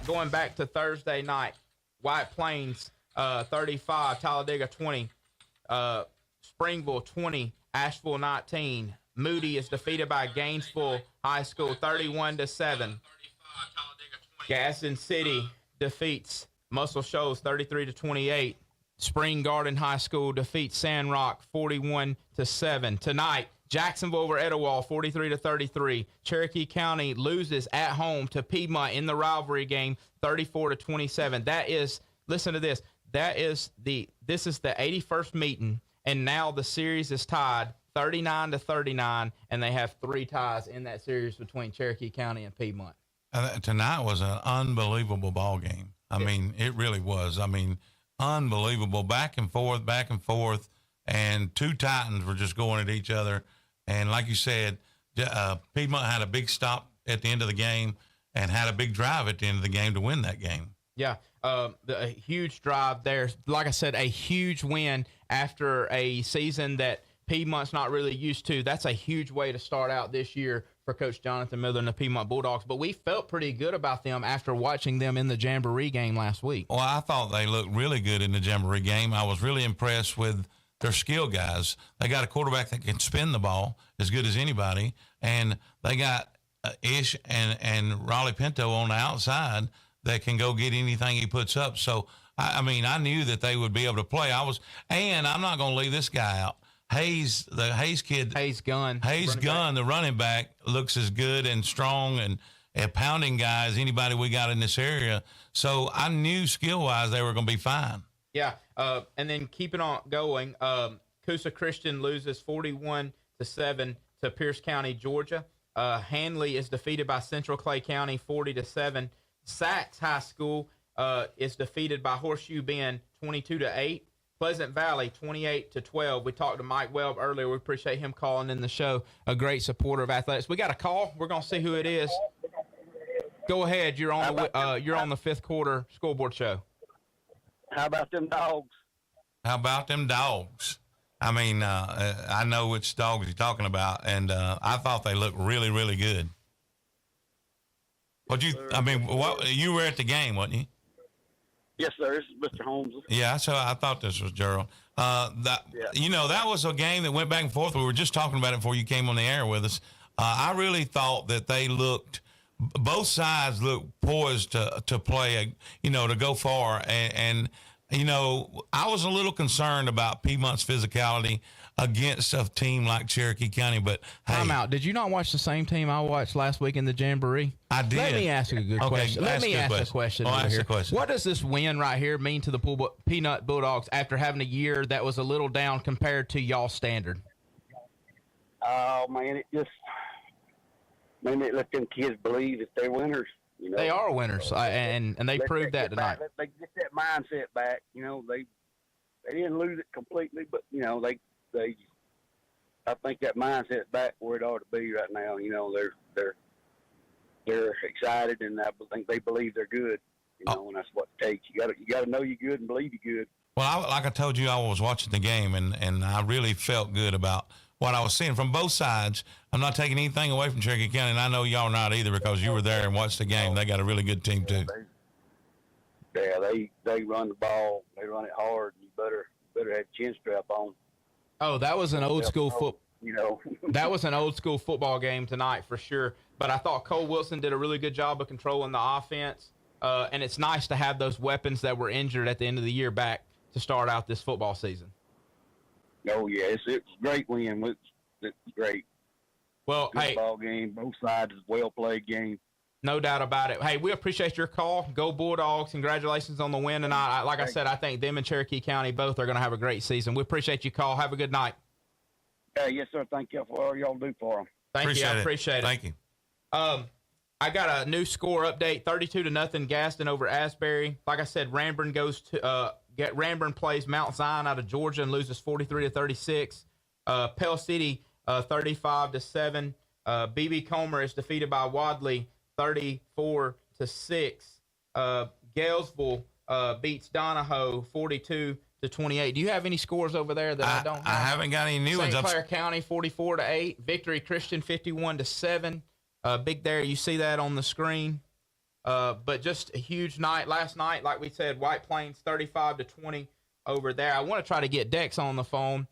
Going back to Thursday night, White Plains 35, Talladega 20, Springville 20, Asheville 19. Moody is defeated by Gainesville High School 31-7. Gaston City defeats Muscle Shoals 33-28. Spring Garden High School defeats Sandrock 41-7. Tonight, Jacksonville over Etowah 43-33. Cherokee County loses at home to Piedmont in the rivalry game 34-27. That is, listen to this. This is the 81st meeting and now the series is tied 39-39, and they have 3 ties in that series between Cherokee County and Piedmont. Tonight was an unbelievable ball game. I mean, it really was. I mean, unbelievable, back and forth, and 2 Titans were just going at each other. And like you said, Piedmont had a big stop at the end of the game and had a big drive at the end of the game to win that game. Yeah, a huge drive there. Like I said, a huge win after a season that Piedmont's not really used to. That's a huge way to start out this year for Coach Jonathan Miller and the Piedmont Bulldogs. But we felt pretty good about them after watching them in the Jamboree game last week. Well, I thought they looked really good in the Jamboree game. I was really impressed with their skill guys. They got a quarterback that can spin the ball as good as anybody, and they got Ish and Raleigh Pinto on the outside that can go get anything he puts up. So, I mean, I knew that they would be able to play. And I'm not going to leave this guy out. Hayes, the Hayes kid. Hayes Gunn, the running back, looks as good and strong and a pounding guy as anybody we got in this area. So I knew skill-wise they were going to be fine. Yeah, and then keeping on going, Coosa Christian loses 41-7 to Pierce County, Georgia. Handley is defeated by Central Clay County 40-7. Sachs High School is defeated by Horseshoe Bend 22-8. Pleasant Valley 28-12. We talked to Mike Webb earlier. We appreciate him calling in the show. A great supporter of athletics. We got a call. We're gonna see who it is. Go ahead. You're on the 5th quarter scoreboard show. How about them dogs? I mean, I know which dogs you're talking about, and I thought they looked really, really good. You were at the game, wasn't you? Yes, sir. This is Mr. Holmes. Yeah, so I thought this was Gerald. That was a game that went back and forth. We were just talking about it before you came on the air with us. I really thought that both sides looked poised to play, to go far. And I was a little concerned about Piedmont's physicality against a team like Cherokee County, but hey. Time out. Did you not watch the same team I watched last week in the Jamboree? I did. Let me ask you a good question. Let me ask a question. What does this win right here mean to the Peanut Bulldogs after having a year that was a little down compared to y'all's standard? Oh, man, it let them kids believe that they're winners. They are winners, and they proved that tonight. They get that mindset back. They didn't lose it completely, but I think that mindset's back where it ought to be right now. They're excited, and I think they believe they're good. And that's what it takes. You got to know you're good and believe you're good. Well, like I told you, I was watching the game, and I really felt good about what I was seeing from both sides. I'm not taking anything away from Cherokee County, and I know y'all not either because you were there and watched the game. They got a really good team too. Yeah, they run the ball. They run it hard. You better have chin strap on. Oh, that was an old school That was an old school football game tonight for sure. But I thought Cole Wilson did a really good job of controlling the offense. And it's nice to have those weapons that were injured at the end of the year back to start out this football season. Oh, yeah, it's a great win. It's great. Well, good ball game. Both sides, well-played game. No doubt about it. Hey, we appreciate your call. Go Bulldogs. Congratulations on the win tonight. Like I said, I think them and Cherokee County both are going to have a great season. We appreciate your call. Have a good night. Yes, sir. Thank you for all y'all do for them. Thank you. I appreciate it. Thank you. I got a new score update, 32-0 Gaston over Asbury. Like I said, Ranburn plays Mount Zion out of Georgia and loses 43-36. Pell City 35-7. BB Comer is defeated by Wadley 34-6. Galesville beats Donahoe 42-28. Do you have any scores over there that I don't have? I haven't got any new ones. St. Clair County 44-8. Victory Christian 51-7. Big there, you see that on the screen. But just a huge night last night. Like we said, White Plains 35-20 over there. I want to try to get Dex on the phone.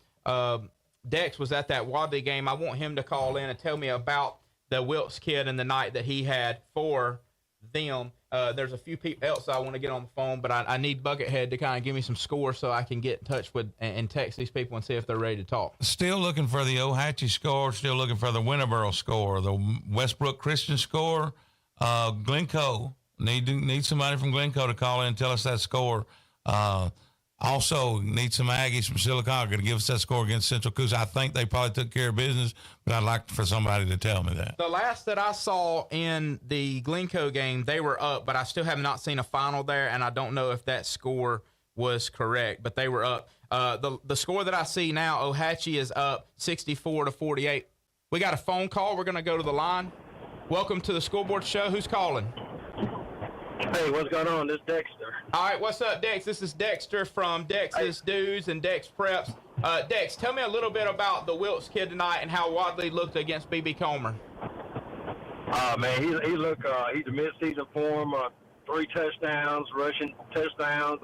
Dex was at that Wadley game. I want him to call in and tell me about the Wilkes kid and the night that he had for them. There's a few people else I want to get on the phone, but I need Buckethead to kind of give me some scores so I can get in touch with and text these people and see if they're ready to talk. Still looking for the Ohatchee score. Still looking for the Winterboro score, the Westbrook Christian score. Glencoe, need somebody from Glencoe to call in and tell us that score. also need some Aggies from Sylacauga to give us that score against Central Coosa. I think they probably took care of business, but I'd like for somebody to tell me that. The last that I saw in the Glencoe game, they were up, but I still have not seen a final there, and I don't know if that score was correct, but they were up. The score that I see now, Ohatchee is up 64-48. We got a phone call. We're going to go to the line. Welcome to the Scoreboard Show. Who's calling? Hey, what's going on? This is Dexter. All right, what's up, Dex? This is Dexter from Dex's Dudes and Dex Preps. Dex, tell me a little bit about the Wilkes kid tonight and how Wadley looked against B.B. Comer. Man, he looked, he's a mid-season form, 3 touchdowns, rushing touchdowns,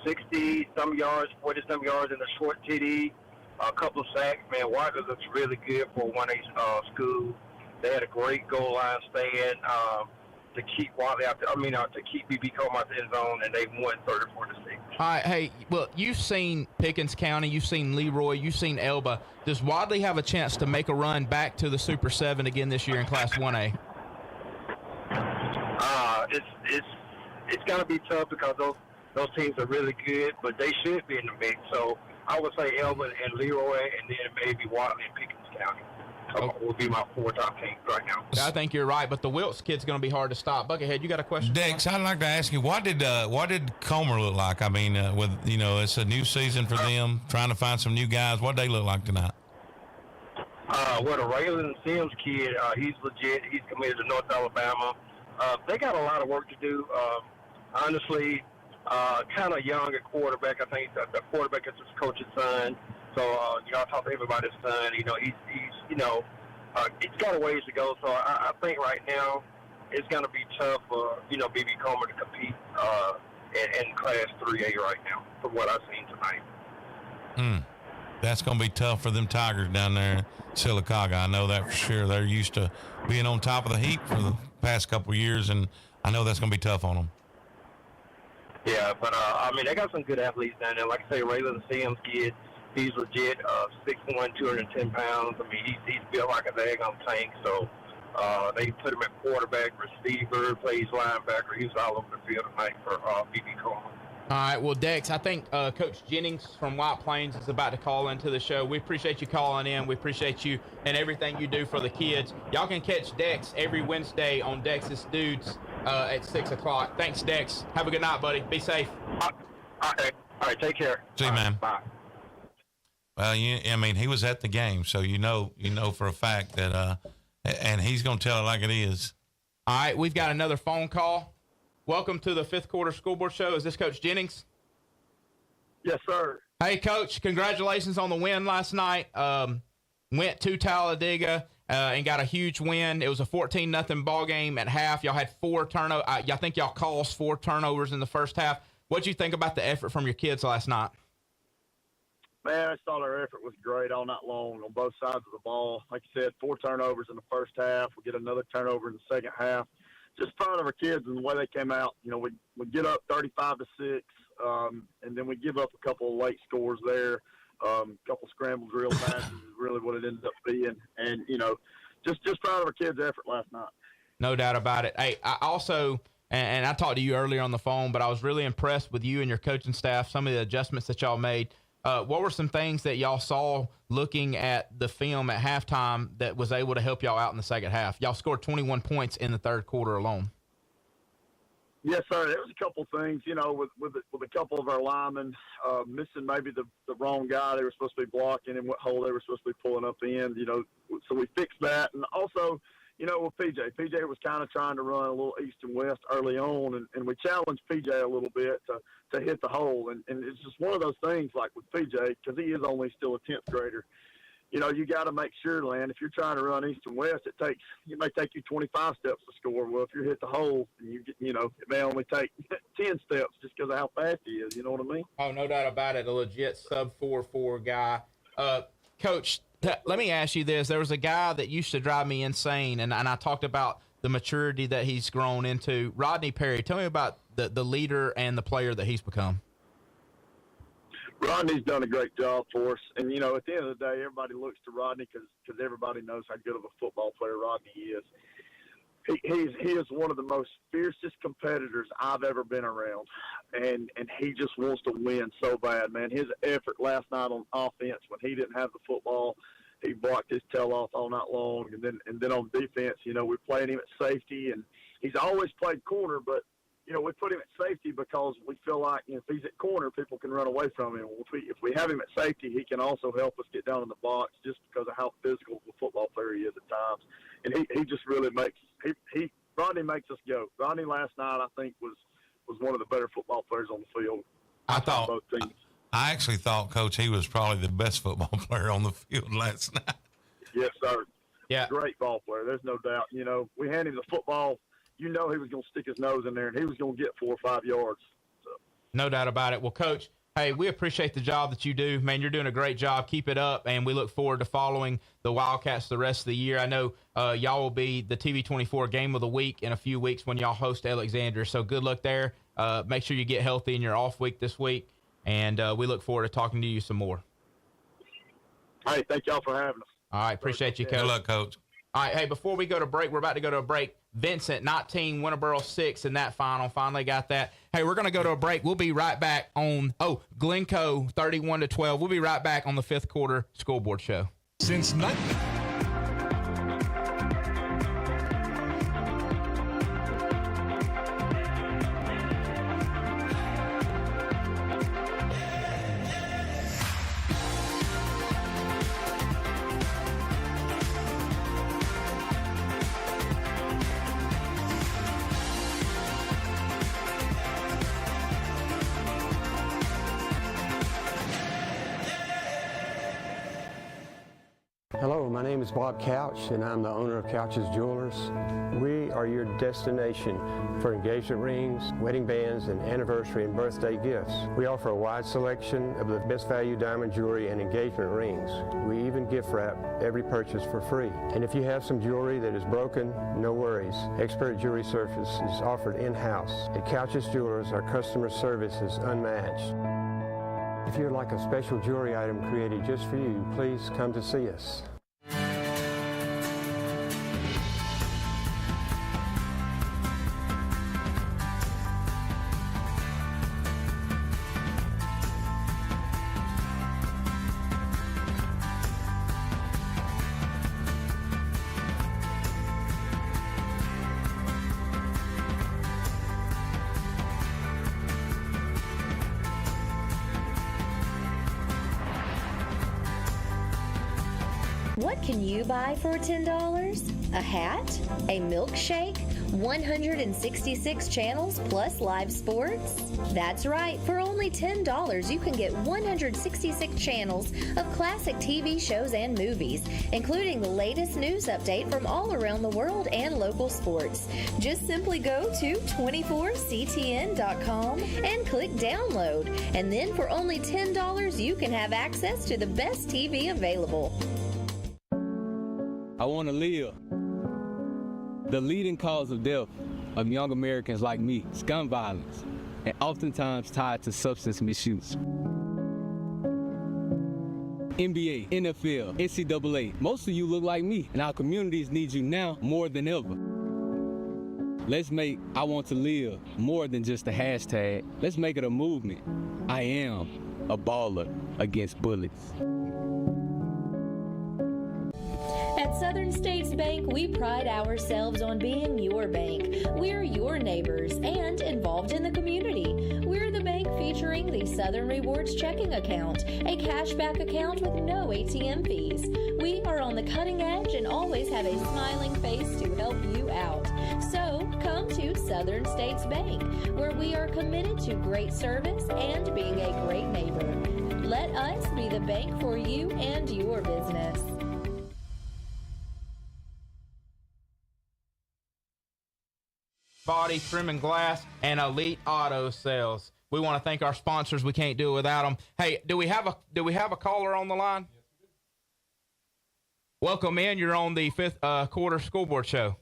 60-some yards, 40-some yards in a short TD, a couple of sacks. Man, Wadley looks really good for 1A school. They had a great goal line stand to keep Wadley out there. To keep B.B. Comer out the end zone, and they won 34-6. All right, hey, well, you've seen Pickens County, you've seen Leroy, you've seen Elba. Does Wadley have a chance to make a run back to the Super 7 again this year in Class 1A? It's going to be tough because those teams are really good, but they should be in the mix. So I would say Elba and Leroy, and then maybe Wadley and Pickens County. Will be my 4 top teams right now. I think you're right, but the Wilkes kid's going to be hard to stop. Buckethead, you got a question? Dex, I'd like to ask you, what did Comer look like? I mean, it's a new season for them, trying to find some new guys. What did they look like tonight? The Raylan Sims kid, he's legit. He's committed to North Alabama. They got a lot of work to do. Honestly, kind of young at quarterback. I think the quarterback is his coach's son. So, I talk to everybody's son. He's got a ways to go. So, I think right now it's going to be tough for, B.B. Comer to compete in Class 3A right now, from what I've seen tonight. That's going to be tough for them Tigers down there in Sylacauga. I know that for sure. They're used to being on top of the heap for the past couple of years, and I know that's going to be tough on them. Yeah, but, they got some good athletes down there. Like I say, Raylan Sims kid. He's legit, 6'1", 210 pounds. He's built like a daggone tank. So they put him at quarterback, receiver, plays linebacker. He's all over the field tonight for B.B. Comer. All right, well, Dex, I think Coach Jennings from White Plains is about to call into the show. We appreciate you calling in. We appreciate you and everything you do for the kids. Y'all can catch Dex every Wednesday on Dex's Dudes at 6 o'clock. Thanks, Dex. Have a good night, buddy. Be safe. All right, take care. See you, man. Bye. Well, he was at the game, so you know for a fact that, and he's going to tell it like it is. All right, we've got another phone call. Welcome to the 5th Quarter Scoreboard Show. Is this Coach Jennings? Yes, sir. Hey, Coach, congratulations on the win last night. Went to Talladega and got a huge win. It was a 14-0 ball game at half. Y'all had 4 turnovers. I think y'all caused 4 turnovers in the first half. What'd you think about the effort from your kids last night? Man, I thought our effort was great all night long on both sides of the ball. Like you said, 4 turnovers in the first half. We get another turnover in the second half. Just proud of our kids and the way they came out. We get up 35-6, and then we give up a couple of late scores there. A couple scrambled drill passes is really what it ended up being. And, just proud of our kids' effort last night. No doubt about it. Hey, I also, and I talked to you earlier on the phone, but I was really impressed with you and your coaching staff, some of the adjustments that y'all made. What were some things that y'all saw looking at the film at halftime that was able to help y'all out in the second half? Y'all scored 21 points in the third quarter alone. Yes, sir. There was a couple things, with a couple of our linemen missing maybe the wrong guy they were supposed to be blocking and what hole they were supposed to be pulling up in, so we fixed that. And also, with PJ was kind of trying to run a little east and west early on, and we challenged PJ a little bit to hit the hole. And it's just one of those things, like with PJ, because he is only still a 10th grader. You got to make sure, Land, if you're trying to run east and west, it may take you 25 steps to score. Well, if you hit the hole, and it may only take 10 steps just because of how fast he is. You know what I mean? Oh, no doubt about it. A legit sub 4.4 guy. Coach, let me ask you this. There was a guy that used to drive me insane, and I talked about the maturity that he's grown into. Rodney Perry, tell me about the leader and the player that he's become. Rodney's done a great job for us. And, at the end of the day, everybody looks to Rodney because everybody knows how good of a football player Rodney is. he is one of the most fiercest competitors I've ever been around, and he just wants to win so bad, man. His effort last night on offense when he didn't have the football, he blocked his tail off all night long, and then on defense, you know, we played him at safety, and he's always played corner, but you know, we put him at safety because we feel like, you know, if he's at corner, people can run away from him. If we have him at safety, he can also help us get down in the box just because of how physical of a football player he is at times. And he just really makes Rodney makes us go. Rodney last night, I think, was one of the better football players on the field. Both teams. I actually thought, Coach, he was probably the best football player on the field last night. Yes, sir. Yeah. Great ball player. There's no doubt. You know, we handed him the football. You know he was going to stick his nose in there, and he was going to get 4 or 5 yards. So. No doubt about it. Well, Coach, hey, we appreciate the job that you do. Man, you're doing a great job. Keep it up, and we look forward to following the Wildcats the rest of the year. I know y'all will be the TV24 Game of the Week in a few weeks when y'all host Alexandria, so good luck there. Make sure you get healthy in your off week this week, and we look forward to talking to you some more. Hey, thank y'all for having us. All right, appreciate you, Coach. Good luck, Coach. All right, hey, before we go to break, we're about to go to a break. Vincent, 19, Winterboro 6 in that final. Finally got that. Hey, we're going to go to a break. We'll be right back on, Glencoe 31-12. We'll be right back on the 5th quarter scoreboard show. Since Hello, my name is Bob Couch, and I'm the owner of Couch's Jewelers. We are your destination for engagement rings, wedding bands, and anniversary and birthday gifts. We offer a wide selection of the best value diamond jewelry and engagement rings. We even gift wrap every purchase for free. And if you have some jewelry that is broken, no worries. Expert jewelry service is offered in-house. At Couch's Jewelers, our customer service is unmatched. If you'd like a special jewelry item created just for you, please come to see us. What can you buy for $10? A hat? A milkshake? 166 channels plus live sports? That's right, for only $10 you can get 166 channels of classic TV shows and movies, including the latest news update from all around the world and local sports. Just simply go to 24ctn.com and click download, and then for only $10 you can have access to the best TV available. I want to live. The leading cause of death of young Americans like me is gun violence, and oftentimes tied to substance misuse. NBA, NFL, NCAA, most of you look like me, and our communities need you now more than ever. Let's make I Want to Live more than just a hashtag. Let's make it a movement. I am a baller against bullets. At Southern States Bank, we pride ourselves on being your bank. We're your neighbors and involved in the community. We're the bank featuring the Southern Rewards checking account, a cashback account with no ATM fees. We are on the cutting edge and always have a smiling face to help you out. So come to Southern States Bank, where we are committed to great service and being a great neighbor. Let us be the bank for you and your business. Body, Trim and Glass, and Elite Auto Sales. We want to thank our sponsors. We can't do it without them. Hey, do we have a caller on the line? Yes, we do. Welcome in. You're on the 5th quarter scoreboard show.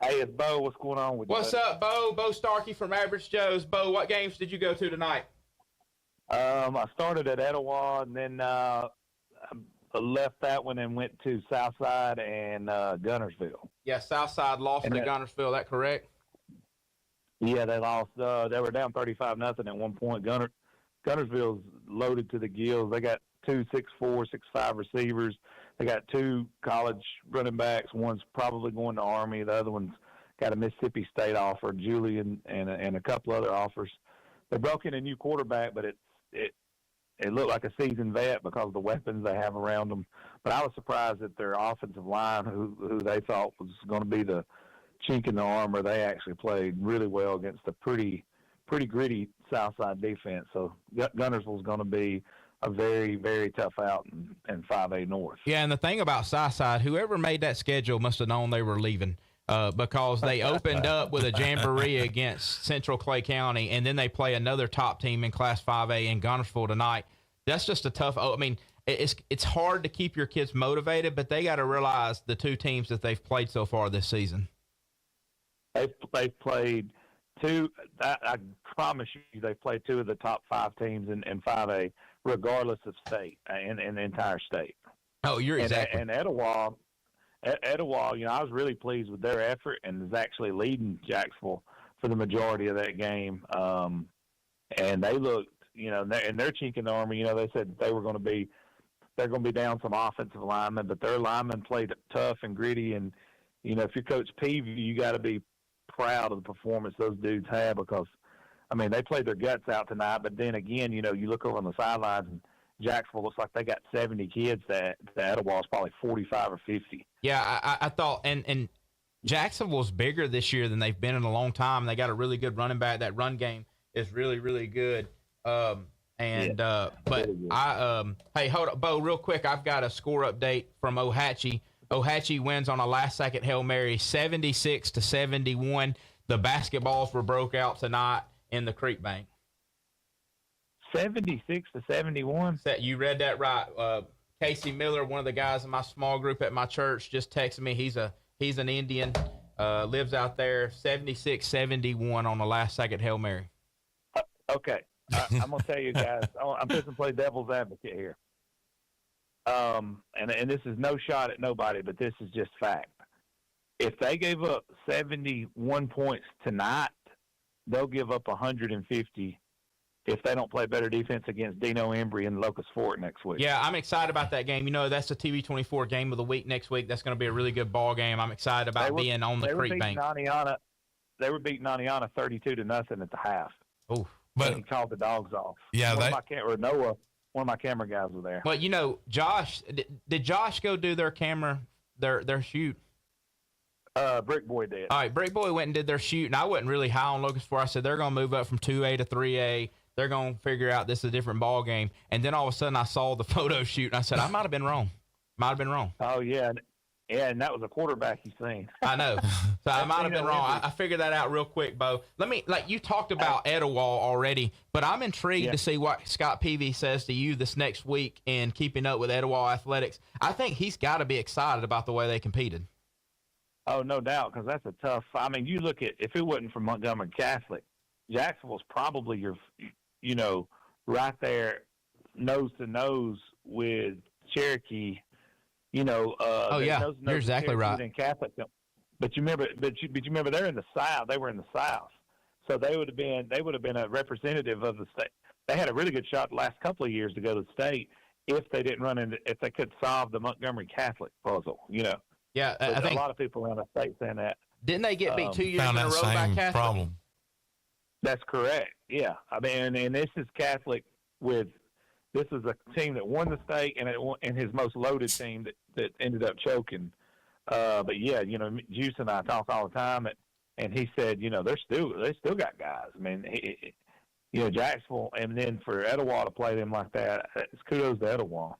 Hey, it's Bo. What's going on with you? What's up, Bo? Bo Starkey from Average Joe's. Bo, what games did you go to tonight? I started at Etowah, and then left that one and went to Southside and Gunnersville. Yeah, Southside lost to Gunnersville. That correct? Yeah, they lost. They were down 35-0 at one point. Gunnersville's loaded to the gills. They got 2 6'4", 6'5" receivers. They got 2 college running backs. One's probably going to Army. The other one's got a Mississippi State offer, Julian, and a couple other offers. They broke in a new quarterback, but it looked like a seasoned vet because of the weapons they have around them. But I was surprised that their offensive line, who they thought was going to be the chink in the armor, they actually played really well against a pretty gritty Southside defense. So Gunnersville's going to be a very, very tough out in 5A North. Yeah, and the thing about Southside, whoever made that schedule must have known they were leaving because they opened up with a jamboree against Central Clay County, and then they play another top team in Class 5A in Gunnersville tonight. That's just a tough – I mean, it's hard to keep your kids motivated, but they got to realize the 2 teams that they've played so far this season. They've played 2 – I promise you they've played 2 of the top 5 teams in 5A, regardless of state, in the entire state. Oh, you're exactly. And Etowah, I was really pleased with their effort and is actually leading Jacksonville for the majority of that game. And they looked, and their chink in the armor, they said they're going to be down some offensive linemen, but their linemen played tough and gritty. And, if you're Coach Peavy, you got to be proud of the performance those dudes had because, I mean, they played their guts out tonight. But then again, you look over on the sidelines and Jacksonville looks like they got 70 kids. That Etowah's probably 45 or 50. Yeah, I thought, and Jacksonville's bigger this year than they've been in a long time. They got a really good running back. That run game is really, really good. But hey, hold up, Bo, real quick. I've got a score update from Ohatchee. Ohatchee wins on a last-second Hail Mary, 76-71. The basketballs were broke out tonight in the Creek Bank. 76-71. You read that right. Casey Miller, one of the guys in my small group at my church, just texted me. He's an Indian, lives out there. 76-71 on the last-second Hail Mary. Okay, I'm gonna tell you guys. I'm just gonna play devil's advocate here. And this is no shot at nobody, but this is just fact. If they gave up 71 points tonight, they'll give up 150 if they don't play better defense against Dino Embry and Locust Fort next week. Yeah, I'm excited about that game. That's the TV24 game of the week next week. That's going to be a really good ball game. I'm excited about being on the Creek Bank. They were beating Naniana 32-0 at the half. Oh, but he called the dogs off. Yeah, Noah, one of my camera guys was there. But Josh, did Josh go do their camera, their shoot? Brick Boy did. All right, Brick Boy went and did their shoot, and I wasn't really high on Locust Fort. I said they're going to move up from 2A to 3A. They're going to figure out this is a different ball game. And then all of a sudden I saw the photo shoot, and I said, I might have been wrong. Oh, yeah. Yeah, and that was a quarterback you seen. I know. So I might have been wrong. I figured that out real quick, Bo. You talked about Etowah already, but I'm intrigued to see what Scott Peavy says to you this next week in keeping up with Etowah athletics. I think he's got to be excited about the way they competed. Oh, no doubt, because that's a tough – I mean, you look at – if it wasn't for Montgomery Catholic, Jacksonville's probably your right there nose to nose with Cherokee. You're exactly right. And Catholic, but you remember they're in the South. They were in the South, so they would have been a representative of the state. They had a really good shot the last couple of years to go to the state if they could solve the Montgomery Catholic puzzle. Yeah, I think a lot of people around the state saying that. Didn't they get beat 2 years in a row by Catholic? Problem. That's correct. Yeah, I mean, and this is Catholic with. This is a team that won the state and his most loaded team that ended up choking. But yeah, Juice and I talk all the time, and he said, they still got guys. I mean, Jacksonville, and then for Etowah to play them like that, it's kudos to Etowah.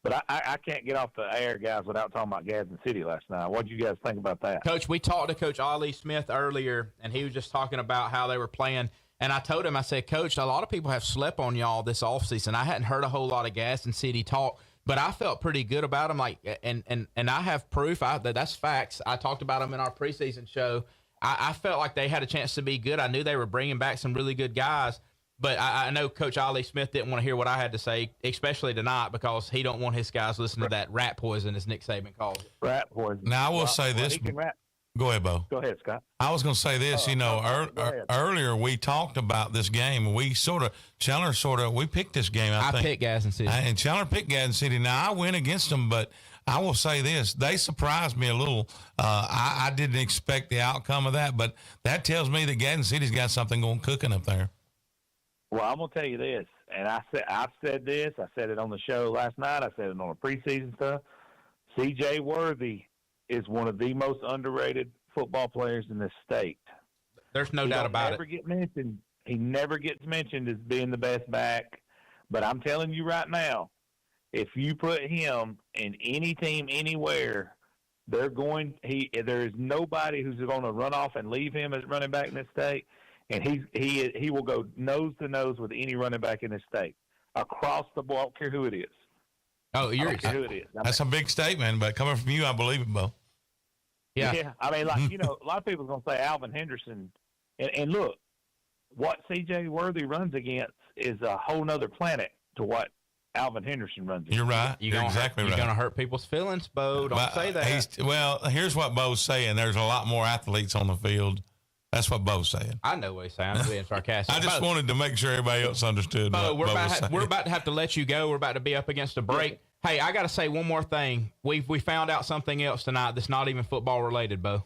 But I can't get off the air, guys, without talking about Gadsden City last night. What did you guys think about that? Coach, we talked to Coach Ollie Smith earlier, and he was just talking about how they were playing. And I told him, I said, Coach, a lot of people have slept on y'all this offseason. I hadn't heard a whole lot of Gadsden City talk, but I felt pretty good about them. And I have proof that's facts. I talked about them in our preseason show. I felt like they had a chance to be good. I knew they were bringing back some really good guys. But I know Coach Ollie Smith didn't want to hear what I had to say, especially tonight, because he don't want his guys listening to that rat poison, as Nick Saban calls it. Rat poison. Now, I will say this. Go ahead, Bo. Go ahead, Scott. I was going to say this. Earlier we talked about this game. We Chandler we picked this game. I think. Picked Gadsden City. And Chandler picked Gadsden City. Now, I went against them, but I will say this. They surprised me a little. I didn't expect the outcome of that, but that tells me that Gadsden City's got something cooking up there. Well, I'm going to tell you this, and I've said this. I said it on the show last night. I said it on the preseason stuff. C.J. Worthy is one of the most underrated football players in this state. There's no doubt about it. He never gets mentioned as being the best back. But I'm telling you right now, if you put him in any team anywhere, there is nobody who's going to run off and leave him as running back in this state. And he will go nose to nose with any running back in this state across the board. I don't care who it is. Oh, who it is. That's a big statement, but coming from you, I believe it, Bo. Yeah. I mean, a lot of people are going to say Alvin Henderson. And look, what C.J. Worthy runs against is a whole nother planet to what Alvin Henderson runs against. You're right. You're exactly right. You're going to hurt people's feelings, Bo. Don't say that. Well, here's what Bo's saying. There's a lot more athletes on the field. That's what Bo's saying. I know what he's saying. I'm being sarcastic. I just wanted to make sure everybody else understood. Bo, we're about to have to let you go. We're about to be up against a break. Hey, I got to say one more thing. We found out something else tonight that's not even football related, Bo.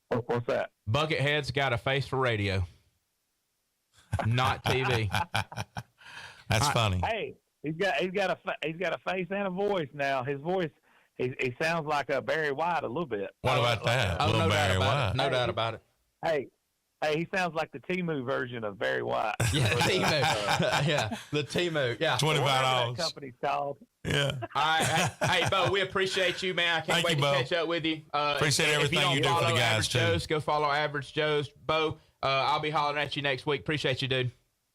What's that? Buckethead's got a face for radio, not TV. That's funny. Hey, he's got a face and a voice now. His voice, he sounds like a Barry White a little bit. What about that? No doubt about it. No doubt about it. Hey, he sounds like the Temu version of Barry White. Yeah, Temu. Yeah, the Temu. Yeah, $25. That company's called. Yeah. All right. Hey, Bo, we appreciate you, man. I can't wait to catch up with you. Appreciate everything you do for the guys, too. Joe's, go follow Average Joe's. Bo, I'll be hollering at you next week. Appreciate you, dude.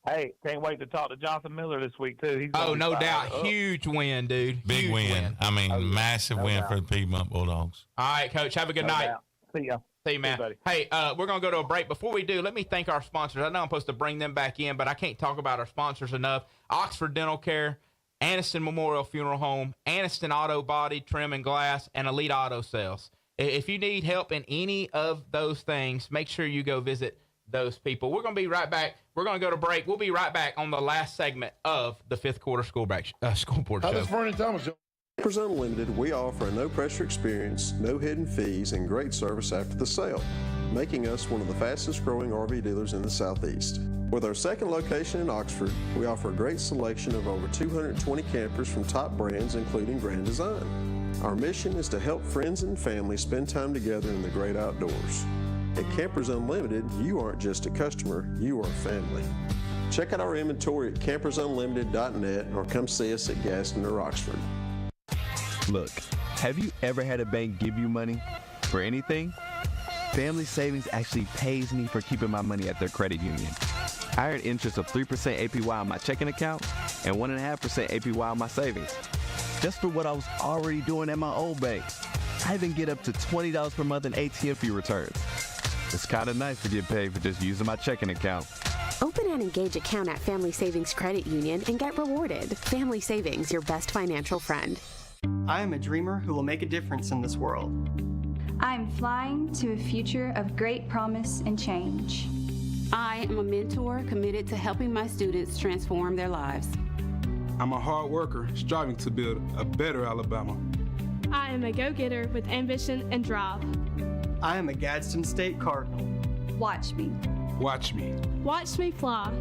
Hey, can't wait to talk to Jonathan Miller this week, too. No doubt. Huge win, dude. Big win. I mean, massive win for the Piedmont Bulldogs. All right, Coach. Have a good night. See ya. See you, man. Hey, we're going to go to a break. Before we do, let me thank our sponsors. I know I'm supposed to bring them back in, but I can't talk about our sponsors enough. Oxford Dental Care, Aniston Memorial Funeral Home, Aniston Auto Body, Trim and Glass, and Elite Auto Sales. If you need help in any of those things, make sure you go visit those people. We're going to be right back. We're going to go to break. We'll be right back on the last segment of the fifth quarter school board show. This is Vernon Thomas. Campers Unlimited, we offer a no-pressure experience, no hidden fees, and great service after the sale, making us one of the fastest-growing RV dealers in the Southeast. With our second location in Oxford, we offer a great selection of over 220 campers from top brands, including Grand Design. Our mission is to help friends and family spend time together in the great outdoors. At Campers Unlimited, you aren't just a customer, you are family. Check out our inventory at campersunlimited.net or come see us at Gadsden or Oxford. Look, have you ever had a bank give you money for anything? Family Savings actually pays me for keeping my money at their credit union. I earned interest of 3% APY on my checking account and 1.5% APY on my savings, just for what I was already doing at my old bank. I even get up to $20 per month in ATM fee returns. It's kind of nice to get paid for just using my checking account. Open an Engage account at Family Savings Credit Union and get rewarded. Family Savings, your best financial friend. I am a dreamer who will make a difference in this world. I'm flying to a future of great promise and change. I am a mentor committed to helping my students transform their lives. I'm a hard worker striving to build a better Alabama. I am a go-getter with ambition and drive. I am a Gadsden State Cardinal. Watch me. Watch me. Watch me fly.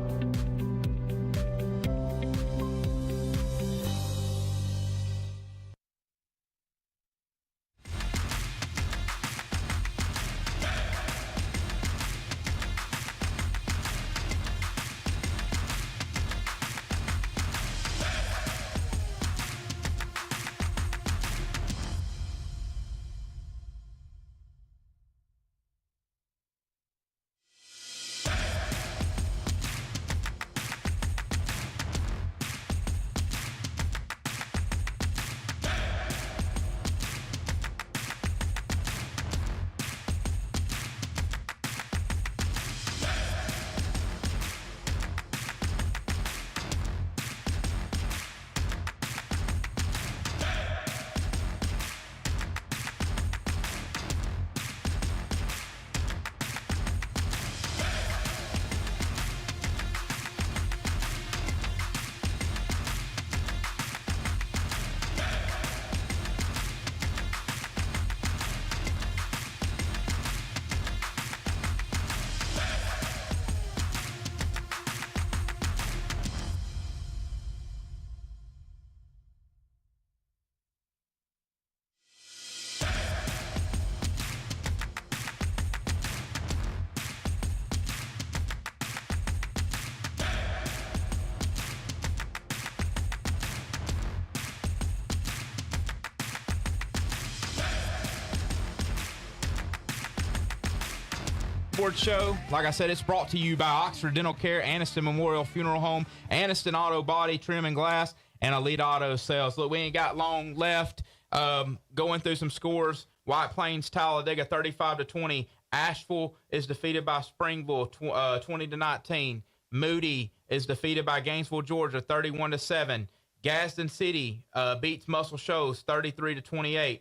Sports Show. Like I said, it's brought to you by Oxford Dental Care, Anniston Memorial Funeral Home, Anniston Auto Body, Trim and Glass, and Elite Auto Sales. Look, we ain't got long left. Going through some scores. White Plains, Talladega, 35-20. Asheville is defeated by Springville, 20-19. Moody is defeated by Gainesville, Georgia, 31-7. Gadsden City beats Muscle Shoals, 33-28.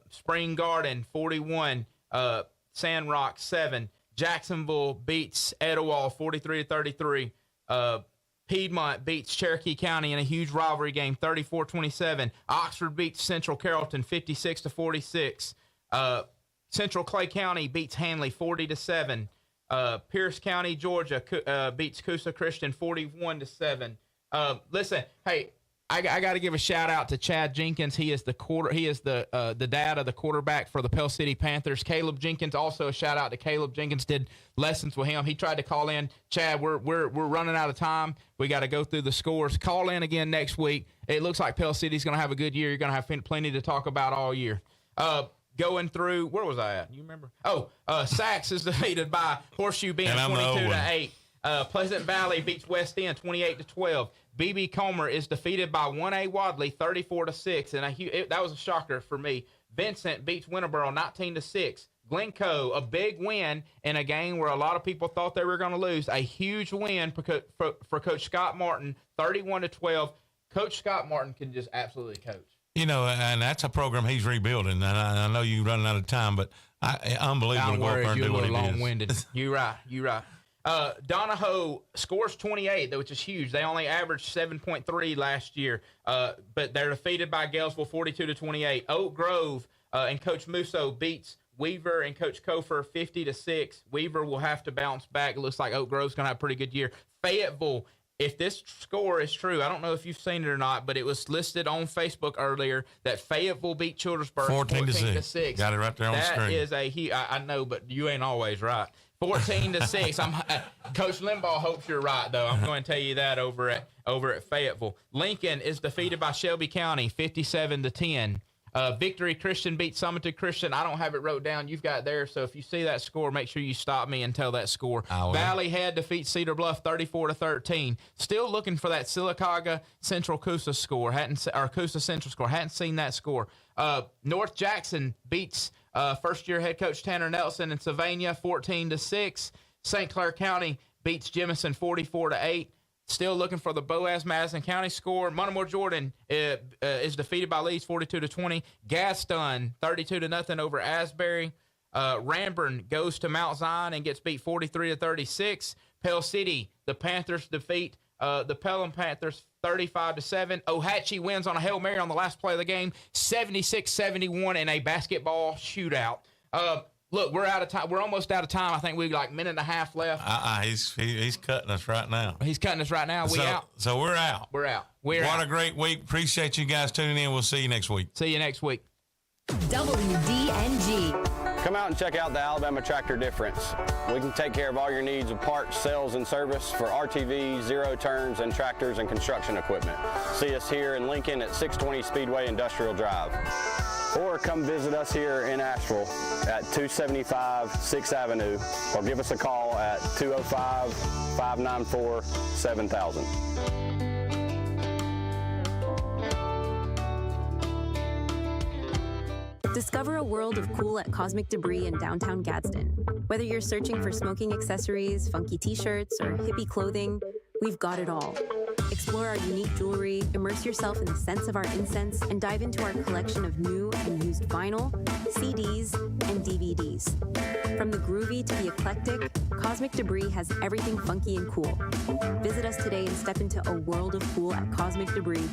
Spring Garden, 41. Sandrock, 7. Jacksonville beats Etowah, 43-33. Piedmont beats Cherokee County in a huge rivalry game, 34-27. Oxford beats Central Carrollton, 56-46. Central Clay County beats Hanley, 40-7. Pierce County, Georgia beats Coosa Christian, 41-7. Listen, hey, I got to give a shout out to Chad Jenkins. He is the dad of the quarterback for the Pell City Panthers. Caleb Jenkins, also a shout out to Caleb Jenkins. Did lessons with him. He tried to call in. Chad, we're running out of time. We got to go through the scores. Call in again next week. It looks like Pell City's going to have a good year. You're going to have plenty to talk about all year. Going through, where was I at? You remember? Sachs is defeated by Horseshoe Bend, 22-8. Pleasant Valley beats West End, 28-12. BB Comer is defeated by 1A Wadley, 34-6, and that was a shocker for me. Vincent beats Winterboro, 19-6. Glencoe, a big win in a game where a lot of people thought they were going to lose. A huge win for Coach Scott Martin, 31-12. Coach Scott Martin can just absolutely coach. You know, and that's a program he's rebuilding. And I know you're running out of time, but unbelievable to go up there and do what he did. Long-winded. You're right. Donahoe scores 28, which is huge. They only averaged 7.3 last year, but they're defeated by Galesville 42-28. Oak Grove and Coach Musso beats Weaver and Coach Kofer 50-6. Weaver will have to bounce back. It looks like Oak Grove's going to have a pretty good year. Fayetteville, if this score is true, I don't know if you've seen it or not, but it was listed on Facebook earlier that Fayetteville beat Childersburg 14-6. Got it right there on the screen. That is I know, but you ain't always right. 14-6. Coach Limbaugh hopes you're right, though. I'm going to tell you that over at Fayetteville. Lincoln is defeated by Shelby County, 57-10. Victory Christian beats Summerton Christian. I don't have it wrote down. You've got it there. So if you see that score, make sure you stop me and tell that score. Valley Head defeats Cedar Bluff 34-13. Still looking for that Sylacauga Central Coosa score. Coosa Central score. Hadn't seen that score. North Jackson beats first-year head coach Tanner Nelson in Sylvania 14-6. St. Clair County beats Jemison 44-8. Still looking for the Boaz Madison County score. Montgomery Jordan is defeated by Leeds 42-20. Gaston 32-0 over Asbury. Ranburne goes to Mount Zion and gets beat 43-36. Pell City, the Panthers defeat the Pelham Panthers 35-7. Ohatchee wins on a Hail Mary on the last play of the game, 76-71 in a basketball shootout. Look, we're out of time. We're almost out of time. I think we've like a minute and a half left. He's cutting us right now. He's cutting us right now. So we're out. We're out. What a great week. Appreciate you guys tuning in. We'll see you next week. See you next week. WDNG. Come out and check out the Alabama Tractor Difference. We can take care of all your needs of parts, sales, and service for RTVs, zero turns, and tractors and construction equipment. See us here in Lincoln at 620 Speedway Industrial Drive. Or come visit us here in Asheville at 275 6th Avenue, or give us a call at 205-594-7000. Discover a world of cool at Cosmic Debris in downtown Gadsden. Whether you're searching for smoking accessories, funky t-shirts, or hippie clothing, we've got it all. Explore our unique jewelry, immerse yourself in the scents of our incense, and dive into our collection of new and used vinyl, CDs, and DVDs. From the groovy to the eclectic, Cosmic Debris has everything funky and cool. Visit us today and step into a world of cool at Cosmic Debris.